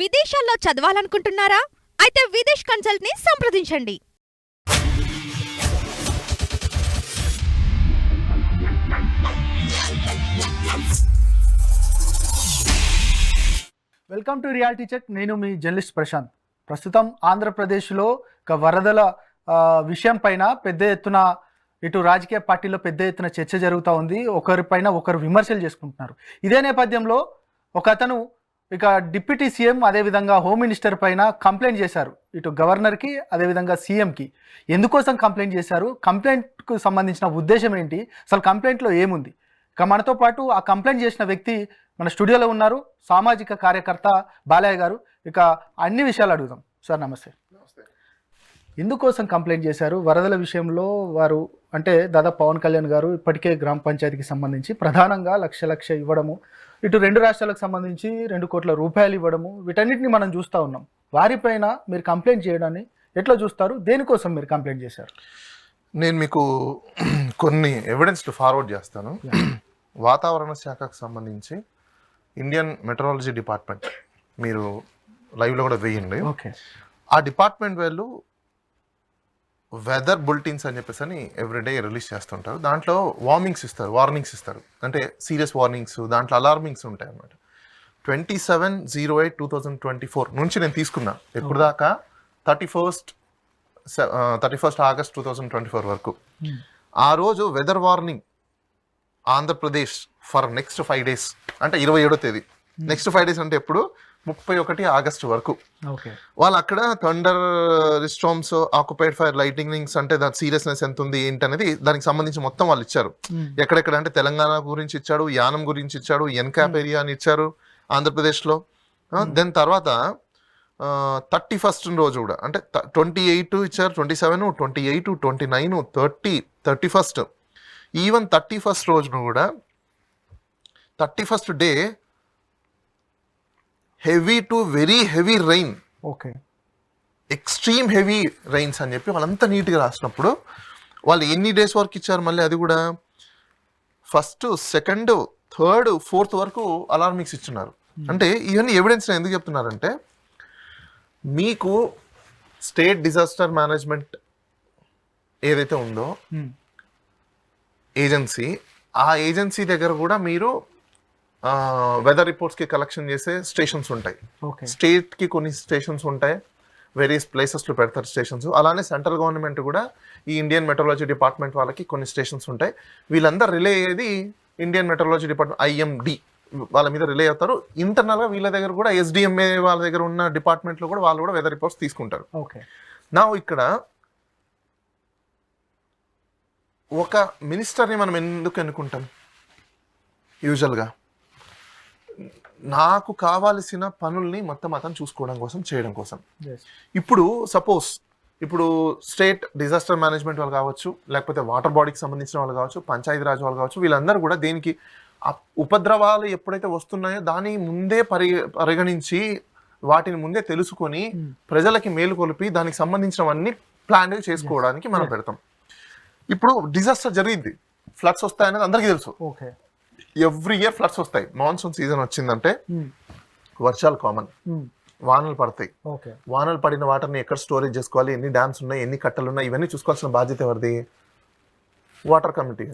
విదేశాల్లో చదవాలనుకుంటున్నారా? అయితే విదేశ్ కన్సల్ట్ ని సంప్రదించండి. Welcome to reality check. నేను మీ జర్నలిస్ట్ ప్రశాంత్. ప్రస్తుతం ఆంధ్రప్రదేశ్లో ఒక వరదల విషయం పైన పెద్ద ఎత్తున ఇటు రాజకీయ పార్టీలో పెద్ద ఎత్తున చర్చ జరుగుతూ ఉంది. ఒకరిపైన ఒకరు విమర్శలు చేసుకుంటున్నారు. ఇదే నేపథ్యంలో ఒక అతను ఇక డిప్యూటీ సీఎం అదేవిధంగా హోమ్ మినిస్టర్ పైన కంప్లైంట్ చేశారు. ఇటు గవర్నర్కి అదేవిధంగా సీఎంకి. ఎందుకోసం కంప్లైంట్ చేశారు, కంప్లైంట్కు సంబంధించిన ఉద్దేశం ఏంటి, అసలు కంప్లైంట్లో ఏముంది? ఇక మనతో పాటు ఆ కంప్లైంట్ చేసిన వ్యక్తి మన స్టూడియోలో ఉన్నారు, సామాజిక కార్యకర్త బాలయ్య గారు. ఇక అన్ని విషయాలు అడుగుదాం. సార్ నమస్తే. ఎందుకోసం కంప్లైంట్ చేశారు? వరదల విషయంలో వారు అంటే దాదాపు పవన్ కళ్యాణ్ గారు ఇప్పటికే గ్రామ పంచాయతీకి సంబంధించి ప్రధానంగా లక్ష ఇవ్వడము, ఇటు 2 రాష్ట్రాలకు సంబంధించి 2 కోట్ల రూపాయలు ఇవ్వడము, వీటన్నిటిని మనం చూస్తూ ఉన్నాం. వారిపైన మీరు కంప్లైంట్ చేయడాన్ని ఎట్లా చూస్తారు? దేనికోసం మీరు కంప్లైంట్ చేశారు? నేను మీకు కొన్ని ఎవిడెన్స్లు ఫార్వర్డ్ చేస్తాను. వాతావరణ శాఖకు సంబంధించి ఇండియన్ మెట్రాలజీ డిపార్ట్మెంట్ మీరు లైవ్లో కూడా వేయండి. ఓకే. ఆ డిపార్ట్మెంట్ వాళ్ళు వెదర్ బులెటిన్స్ అని చెప్పేసి అని ఎవ్రీడే రిలీజ్ చేస్తుంటారు. దాంట్లో వార్నింగ్స్ ఇస్తారు. అంటే సీరియస్ వార్నింగ్స్, దాంట్లో అలార్మింగ్స్ ఉంటాయి అన్నమాట. 27/08/2024 నుంచి నేను తీసుకున్నా. ఎప్పుడు దాకా 31st ఆగస్ట్ 2024 వరకు. ఆ రోజు weather warning Andhra Pradesh for next 5 days, అంటే 27వ తేదీ. నెక్స్ట్ 5 days అంటే ఎప్పుడు? 31 ఆగస్టు వరకు. వాళ్ళు అక్కడ thunder storms, occupied fire, lightings, అంటే దాని సీరియస్నెస్ ఎంత ఉంది ఏంటి అనేది దానికి సంబంధించి మొత్తం వాళ్ళు ఇచ్చారు. ఎక్కడెక్కడ అంటే తెలంగాణ గురించి ఇచ్చాడు, యానం గురించి ఇచ్చాడు, ఎన్క్యాప్ ఏరియా అని ఇచ్చారు ఆంధ్రప్రదేశ్లో. దెన్ తర్వాత 31st రోజు కూడా అంటే 28 ఇచ్చారు, 27, 28, 29, 30, 31st. ఈవెన్ 31st రోజును కూడా 31st day heavy to very heavy rain, extreme heavy rains అని చెప్పి వాళ్ళంతా నీట్గా రాసినప్పుడు వాళ్ళు ఎన్ని డేస్ వరకు ఇచ్చారు? మళ్ళీ అది కూడా 1st, 2nd, 3rd, 4th వరకు అలార్మింగ్స్ ఇచ్చున్నారు. అంటే ఇవన్నీ ఎవిడెన్స్ ఎందుకు చెప్తున్నారంటే, మీకు స్టేట్ డిజాస్టర్ మేనేజ్మెంట్ ఏదైతే ఉందో ఏజెన్సీ, ఆ ఏజెన్సీ దగ్గర కూడా మీరు వెదర్ రిపోర్ట్స్కి కలెక్షన్ చేసే స్టేషన్స్ ఉంటాయి. స్టేట్కి కొన్ని స్టేషన్స్ ఉంటాయి, వేరియస్ ప్లేసెస్లో పెడతారు స్టేషన్స్. అలానే సెంట్రల్ గవర్నమెంట్ కూడా ఈ ఇండియన్ మెట్రాలజీ డిపార్ట్మెంట్ వాళ్ళకి కొన్ని స్టేషన్స్ ఉంటాయి. వీళ్ళందరూ రిలే అయ్యేది ఇండియన్ మెట్రాలజీ డిపార్ట్మెంట్ IMD వాళ్ళ మీద రిలే అవుతారు. ఇంటర్నల్గా వీళ్ళ దగ్గర కూడా SDMA వాళ్ళ దగ్గర ఉన్న డిపార్ట్మెంట్లో కూడా వాళ్ళు కూడా వెదర్ రిపోర్ట్స్ తీసుకుంటారు. నా ఇక్కడ ఒక మినిస్టర్ని మనం ఎందుకు ఎన్నుకుంటాం? యూజువల్గా నాకు కావాల్సిన పనుల్ని మొత్తం అతను చూసుకోవడం కోసం, చేయడం కోసం. ఇప్పుడు సపోజ్ స్టేట్ డిజాస్టర్ మేనేజ్మెంట్ వాళ్ళు కావచ్చు, లేకపోతే వాటర్ బాడీకి సంబంధించిన వాళ్ళు కావచ్చు, పంచాయతీ రాజ్ వాళ్ళు కావచ్చు, వీళ్ళందరూ కూడా దేనికి ఉపద్రవాలు ఎప్పుడైతే వస్తున్నాయో దాని ముందే పరిగణించి వాటిని ముందే తెలుసుకొని ప్రజలకి మేలు కొలిపి దానికి సంబంధించినవన్నీ ప్లాన్ చేసుకోవడానికి మనం పెడతాం. ఇప్పుడు డిజాస్టర్ జరిగింది, ఫ్లడ్స్ వస్తాయనేది అందరికీ తెలుసు. ఎవ్రీ ఇయర్ ఫ్లడ్స్ వస్తాయి. మాన్సూన్ సీజన్ వచ్చిందంటే వర్షాలు కామన్, వానలు పడతాయి. వానలు పడిన వాటర్ని ఎక్కడ స్టోరేజ్ చేసుకోవాలి, ఎన్ని డ్యామ్స్ ఉన్నాయి, ఎన్ని కట్టలు ఉన్నాయి, ఇవన్నీ చూసుకోవాల్సిన బాధ్యత ఎవరిది? వాటర్ కమిటీ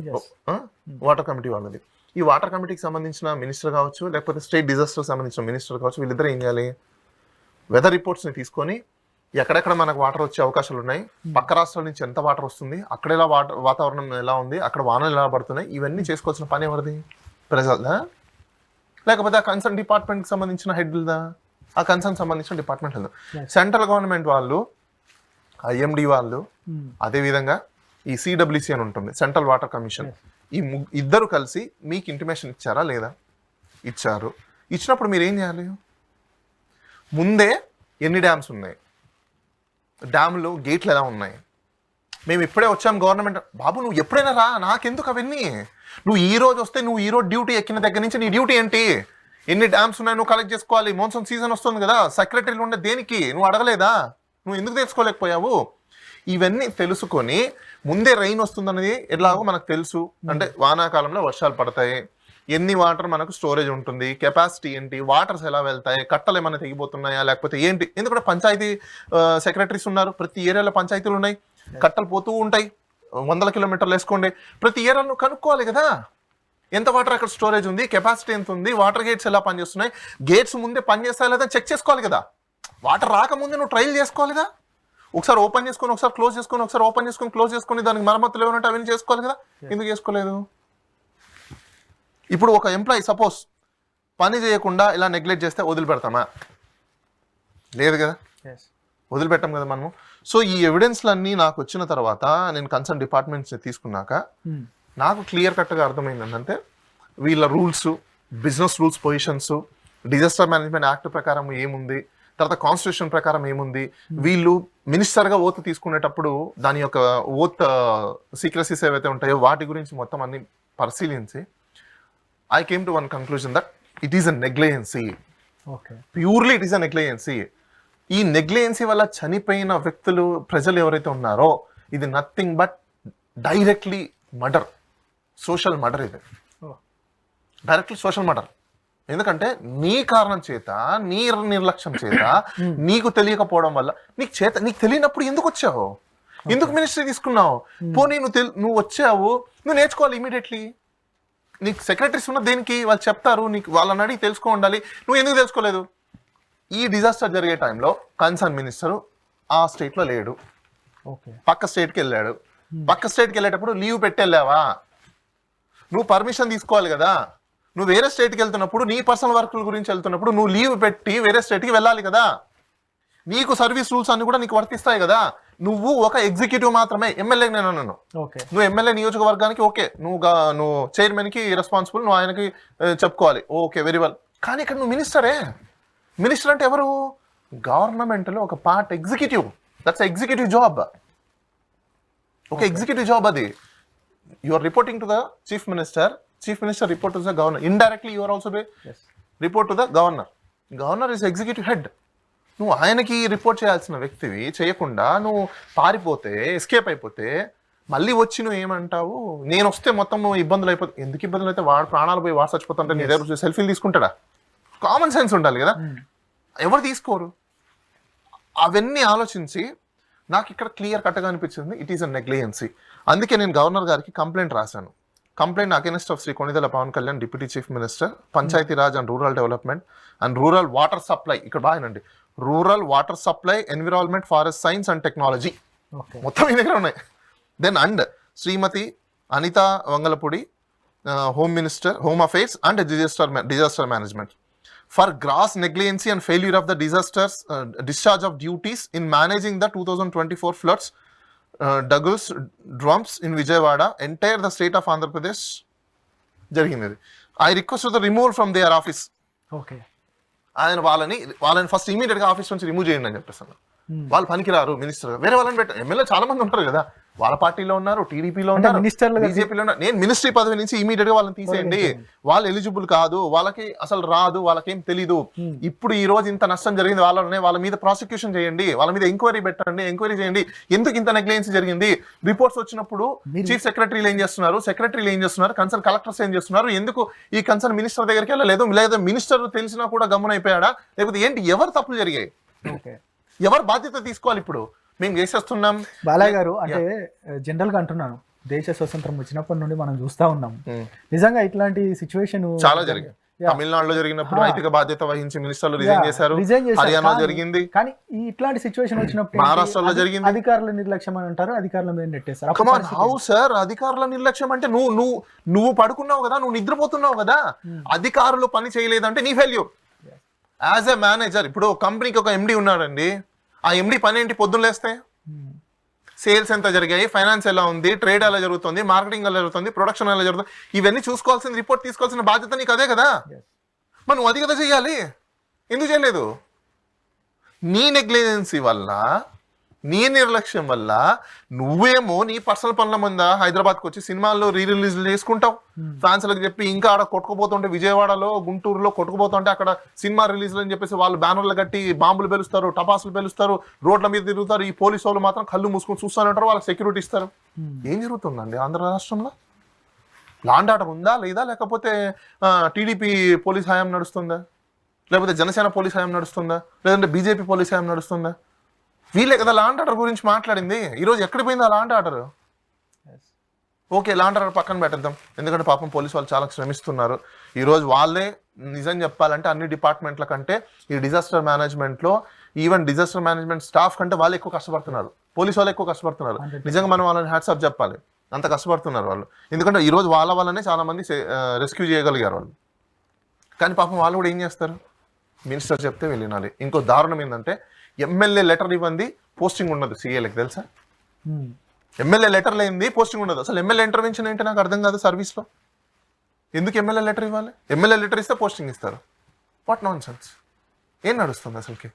వాళ్ళది. ఈ వాటర్ కమిటీకి సంబంధించిన మినిస్టర్ కావచ్చు, లేకపోతే స్టేట్ డిజాస్టర్ సంబంధించిన మినిస్టర్ కావచ్చు, వీళ్ళిద్దరూ ఏం చేయాలి? వెదర్ రిపోర్ట్స్ని తీసుకొని ఎక్కడెక్కడ మనకు వాటర్ వచ్చే అవకాశాలు ఉన్నాయి, పక్క రాష్ట్రాల నుంచి ఎంత వాటర్ వస్తుంది, అక్కడ ఎలా వాతావరణం ఎలా ఉంది, అక్కడ వానలు ఎలా పడుతున్నాయి, ఇవన్నీ చేసుకోవాల్సిన పని ఎవరిది? ప్రజలదా? లేకపోతే ఆ కన్సర్న్ డిపార్ట్మెంట్కి సంబంధించిన హెడ్దా? ఆ కన్సర్న్ సంబంధించిన డిపార్ట్మెంట్ హెడ్. సెంట్రల్ గవర్నమెంట్ వాళ్ళు, IMD వాళ్ళు, అదేవిధంగా ఈ CWC అని ఉంటుంది, సెంట్రల్ వాటర్ కమిషన్, ఈ ఇద్దరు కలిసి మీకు ఇంటిమేషన్ ఇచ్చారా లేదా? ఇచ్చారు. ఇచ్చినప్పుడు మీరు ఏం చేయాలి? ముందే ఎన్ని డ్యామ్స్ ఉన్నాయి, డ్యామ్లు గేట్లు ఎలా ఉన్నాయి, మేము ఇప్పుడే వచ్చాం గవర్నమెంట్. బాబు నువ్వు ఎప్పుడైనా రా, నాకెందుకు అవన్నీ? నువ్వు ఈ రోజు వస్తే నువ్వు ఈ రోజు డ్యూటీ ఎక్కిన దగ్గర నుంచి నీ డ్యూటీ ఏంటి? ఎన్ని డ్యామ్స్ ఉన్నాయి నువ్వు కలెక్ట్ చేసుకోవాలి. మాన్సూన్ సీజన్ వస్తుంది కదా, సెక్రటరీలు ఉండే దేనికి? నువ్వు అడగలేదా? నువ్వు ఎందుకు తెలుసుకోలేకపోయావు? ఇవన్నీ తెలుసుకొని ముందే రైన్ వస్తుందనేది ఎలాగో మనకు తెలుసు. అంటే వానాకాలంలో వర్షాలు పడతాయి, ఎన్ని వాటర్ మనకు స్టోరేజ్ ఉంటుంది, కెపాసిటీ ఏంటి, వాటర్స్ ఎలా వెళ్తాయి, కట్టలు ఏమైనా తెగిపోతున్నాయా లేకపోతే ఏంటి. ఎందుకంటే పంచాయతీ సెక్రటరీస్ ఉన్నారు, ప్రతి ఏరియాలో పంచాయతీలు ఉన్నాయి, కట్టలు పోతూ ఉంటాయి, 100 కిలోమీటర్లు వేసుకోండి, ప్రతి ఏరియాను కనుక్కోవాలి కదా ఎంత వాటర్ అక్కడ స్టోరేజ్ ఉంది, కెపాసిటీ ఎంత ఉంది, వాటర్ గేట్స్ ఎలా పనిచేస్తున్నాయి, గేట్స్ ముందే పనిచేస్తాయా లేదా చెక్ చేసుకోవాలి కదా. వాటర్ రాకముందే నువ్వు ట్రయల్ చేసుకోవాలి కదా. ఒకసారి ఓపెన్ చేసుకొని ఒకసారి క్లోజ్ చేసుకొని ఒకసారి ఓపెన్ చేసుకొని క్లోజ్ చేసుకొని దానికి మరమ్మతులు ఏమంటే అవన్నీ చేసుకోవాలి కదా. ఎందుకు చేసుకోలేదు? ఇప్పుడు ఒక ఎంప్లాయీ సపోజ్ పని చేయకుండా ఇలా నెగ్లెక్ట్ చేస్తే వదిలిపెడతామా? లేదు కదా, వదిలిపెట్టాం కదా మనము. సో ఈ ఎవిడెన్స్లన్నీ నాకు వచ్చిన తర్వాత నేను కన్సర్న్ డిపార్ట్మెంట్స్ తీసుకున్నాక నాకు క్లియర్ కట్గా అర్థమైంది ఏంటంటే వీళ్ళ rules, business rules, positions, disaster management act ప్రకారం ఏముంది, తర్వాత కాన్స్టిట్యూషన్ ప్రకారం ఏముంది, వీళ్ళు మినిస్టర్గా ఓత్ తీసుకునేటప్పుడు దాని యొక్క ఓత్ సీక్రసీస్ ఏవైతే ఉంటాయో వాటి గురించి మొత్తం అన్ని పరిశీలించి I came to one conclusion that it is a negligency. Okay. Purely it is a negligency. ఈ నెగ్లిజెన్సీ వల్ల చనిపోయిన వ్యక్తులు, ప్రజలు ఎవరైతే ఉన్నారో ఇది nothing but directly murder, social murder. ఇది డైరెక్ట్లీ సోషల్ మర్డర్. ఎందుకంటే నీ కారణం చేత, నీ నిర్లక్ష్యం చేత, నీకు తెలియకపోవడం వల్ల, నీకు తెలియనప్పుడు ఎందుకు వచ్చావు, ఎందుకు మినిస్ట్రీ తీసుకున్నావు? పోనీ నువ్వు వచ్చావు, నువ్వు నేర్చుకోవాలి ఇమీడియట్లీ. నీకు సెక్రటరీస్ ఉన్న దేనికి, వాళ్ళు చెప్తారు, నీకు వాళ్ళని అడిగి తెలుసుకో ఉండాలి. నువ్వు ఎందుకు తెలుసుకోలేదు? ఈ డిజాస్టర్ జరిగే టైంలో కన్సర్న్ మినిస్టర్ ఆ స్టేట్లో లేడు, పక్క స్టేట్కి వెళ్ళాడు. పక్క స్టేట్కి వెళ్ళేటప్పుడు లీవ్ పెట్టి వెళ్ళావా? నువ్వు పర్మిషన్ తీసుకోవాలి కదా. నువ్వు వేరే స్టేట్కి వెళ్తున్నప్పుడు, నీ పర్సనల్ వర్క్ల గురించి వెళ్తున్నప్పుడు నువ్వు లీవ్ పెట్టి వేరే స్టేట్కి వెళ్ళాలి కదా. నీకు సర్వీస్ రూల్స్ అన్ని కూడా నీకు వర్తిస్తాయి కదా. నువ్వు ఒక ఎగ్జిక్యూటివ్ మాత్రమే, ఎమ్మెల్యే నేను అన్నాను. నువ్వు ఎమ్మెల్యే నియోజకవర్గానికి ఓకే, నువ్వు చైర్మన్కి రెస్పాన్సిబుల్, నువ్వు ఆయనకి చెప్పుకోవాలి, ఓకే వెరీ వెల్. కానీ ఇక్కడ నువ్వు మినిస్టరే. మినిస్టర్ అంటే ఎవరు? గవర్నమెంట్లో ఒక part executive. That's executive job. ఒక ఎగ్జిక్యూటివ్ జాబ్ అది. You are reporting to the chief minister, chief minister report to the governor. Indirectly you are also report to the governor. Governor is executive head. నువ్వు ఆయనకి report చేయాల్సిన వ్యక్తివి చేయకుండా నువ్వు పారిపోతే, escape అయిపోతే, మళ్ళీ వచ్చి నువ్వు ఏమంటావు, నేను వస్తే మొత్తం ఇబ్బందులు అయిపోతాయి. ఎందుకు ఇబ్బందులు అయితే? వాడు ప్రాణాలు పోయి వాడు చచ్చిపోతుంటే నీ దగ్గర సెల్ఫీలు తీసుకుంటాడా? కామన్ సెన్స్ ఉండాలి కదా. ఎవరు తీసుకోరు. అవన్నీ ఆలోచించి నాకు ఇక్కడ క్లియర్ కట్గా అనిపించింది ఇట్ ఈస్ అ నెగ్లిజెన్సీ. అందుకే నేను గవర్నర్ గారికి కంప్లైంట్ రాశాను. Complaint against of Shri Konidela Pavan Kalyan, deputy chief minister, Panchayati Raj and rural development and rural water supply. ఇక్కడ బాగానండి, rural water supply, environment, forest science and technology, మొత్తం ఈ దగ్గర ఉన్నాయి. Then and Shrimati Anitha Vangalapudi, home minister, home affairs and disaster management, for gross negligency and failure of the disasters discharge of duties in managing the 2024 floods, డగుల్స్ drums in Vijayawada, entire the state of Andhra Pradesh జరిగింది. I request the removal from their office. Okay, ఆయన వాళ్ళని first immediate గా office నుంచి remove చేయండి అని చెప్పేస్తాను. వాళ్ళు పనికిరారు మినిస్టర్, వేరే వాళ్ళని పెట్టారు. ఎమ్మెల్యే చాలా మంది ఉంటారు కదా, వాళ్ళ పార్టీలో ఉన్నారు, టీడీపీలో ఉన్నారు, బీజేపీలో ఉన్నారు. నేను మినిస్ట్రీ పదవి నుంచి ఇమీడియట్ గా వాళ్ళని తీసేయండి. వాళ్ళు ఎలిజిబుల్ కాదు, వాళ్ళకి అసలు రాదు, వాళ్ళకేం తెలీదు. ఇప్పుడు ఈ రోజు ఇంత నష్టం జరిగింది వాళ్ళనే, వాళ్ళ మీద ప్రాసిక్యూషన్ చేయండి, వాళ్ళ మీద ఎంక్వైరీ పెట్టండి, ఎంక్వైరీ చేయండి. ఎందుకు ఇంత నెగ్లిజెన్సీ జరిగింది? రిపోర్ట్స్ వచ్చినప్పుడు చీఫ్ సెక్రటరీలు ఏం చేస్తున్నారు, సెక్రటరీలు ఏం చేస్తున్నారు, కన్సర్న్ కలెక్టర్స్ ఏం చేస్తున్నారు, ఎందుకు ఈ కన్సర్న్ మినిస్టర్ దగ్గరికి వెళ్ళలేదు, లేదా మినిస్టర్ తెలిసినా కూడా గమ్మునైపోయాడా, లేకపోతే ఏంటి, ఎవరు తప్పులు జరిగాయి, ఎవరు బాధ్యత తీసుకోవాలి? ఇప్పుడు మేము చేసేస్తున్నాం. బాలయ్య గారు, అంటే జనరల్ గా అంటున్నాను, దేశ స్వతంత్రం వచ్చినప్పటి నుండి మనం చూస్తా ఉన్నాం నిజంగా ఇట్లాంటి సిచ్యువేషన్ చాలా జరిగింది. తమిళనాడులో జరిగినప్పుడు నైతిక బాధ్యత వహించి మినిస్టర్లు రిజైన్ చేశారు. హర్యానా జరిగింది. కానీ ఇట్లాంటి సిచ్యువేషన్ వచ్చినప్పుడు మహారాష్ట్రలో జరిగింది. అధికారుల నిర్లక్ష్యం అని అంటారు, అధికారుల మీద నెట్టేస్తారు. హౌ సార్, అధికారుల నిర్లక్ష్యం అంటే నువ్వు పడుకున్నావు కదా, నువ్వు నిద్రపోతున్నావు కదా, అధికారులు పని చేయలేదంటే నీ ఫెయిల్యూర్. యాజ్ ఎ మేనేజర్, ఇప్పుడు కంపెనీకి ఒక ఎండి ఉన్నాడండి, ఆ ఎండి పని ఏంటి? పొద్దున్న లేస్తే సేల్స్ ఎంత జరిగాయి, ఫైనాన్స్ ఎలా ఉంది, ట్రేడ్ ఎలా జరుగుతుంది, మార్కెటింగ్ ఎలా జరుగుతుంది, ప్రొడక్షన్ ఎలా జరుగుతుంది, ఇవన్నీ చూసుకోవాల్సిన, రిపోర్ట్ తీసుకోవాల్సిన బాధ్యత నీకు అదే కదా. మరి నువ్వు అది కదా చెయ్యాలి. ఎందుకు చేయలేదు? నీ నెగ్లిజెన్సీ వల్ల, నీ నిర్లక్ష్యం వల్ల నువ్వేమో నీ పర్సనల్ పనుల ముందా హైదరాబాద్కి వచ్చి సినిమాల్లో రిలీజ్ చేసుకుంటావు, ఫ్యాన్స్లకు చెప్పి. ఇంకా ఆడ కొట్టుకుపోతుంటే, విజయవాడలో, గుంటూరులో కొట్టుకుపోతుంటే అక్కడ సినిమా రిలీజ్లు అని చెప్పేసి వాళ్ళు బ్యానర్లు కట్టి బాంబులు పేలుస్తారు, టపాసులు పేలుస్తారు, రోడ్ల మీద తిరుగుతారు. ఈ పోలీసు వాళ్ళు మాత్రం కళ్ళు మూసుకొని చూస్తూనే ఉంటారు, వాళ్ళకి సెక్యూరిటీ ఇస్తారు. ఏం జరుగుతుందండి ఆంధ్ర రాష్ట్రంలో? లా అండ్ ఆర్డర్ ఉందా లేదా, లేకపోతే టీడీపీ పోలీస్ హయాం నడుస్తుందా, లేకపోతే జనసేన పోలీస్ హయాం నడుస్తుందా, లేదంటే బీజేపీ పోలీస్ హయాం నడుస్తుందా? వీళ్ళే కదా లా అండ్ ఆర్డర్ గురించి మాట్లాడింది. ఈరోజు ఎక్కడికి పోయింది ఆ law and order? Okay, law and order పక్కన పెట్టేద్దాం, ఎందుకంటే పాపం పోలీసు వాళ్ళు చాలా శ్రమిస్తున్నారు. ఈరోజు వాళ్ళే నిజం చెప్పాలంటే అన్ని డిపార్ట్మెంట్ల కంటే ఈ డిజాస్టర్ మేనేజ్మెంట్లో ఈవెన్ డిజాస్టర్ మేనేజ్మెంట్ స్టాఫ్ కంటే వాళ్ళు ఎక్కువ కష్టపడుతున్నారు, పోలీసు వాళ్ళు ఎక్కువ కష్టపడుతున్నారు. నిజంగా మనం వాళ్ళని హ్యాట్సాప్ చెప్పాలి, అంత కష్టపడుతున్నారు వాళ్ళు. ఎందుకంటే ఈరోజు వాళ్ళ వల్లనే చాలా మంది రెస్క్యూ చేయగలిగారు వాళ్ళు. కానీ పాపం వాళ్ళు కూడా ఏం చేస్తారు, మినిస్టర్ చెప్తే వెళ్ళినాలి. ఇంకో దారుణం ఏంటంటే ఎమ్మెల్యే లెటర్ ఇవ్వండి, పోస్టింగ్ ఉండదు సీఏలకు, తెలుసా? ఎమ్మెల్యే లెటర్ లేనిది పోస్టింగ్ ఉండదు. అసలు ఎమ్మెల్యే ఇంటర్వెన్షన్ ఏంటి నాకు అర్థం కాదు సర్వీస్లో. ఎందుకు ఎమ్మెల్యే లెటర్ ఇవ్వాలి? ఎమ్మెల్యే లెటర్ ఇస్తే పోస్టింగ్ ఇస్తారు. వాట్ నాన్ సెన్స్, ఏం నడుస్తుంది అసలుకి?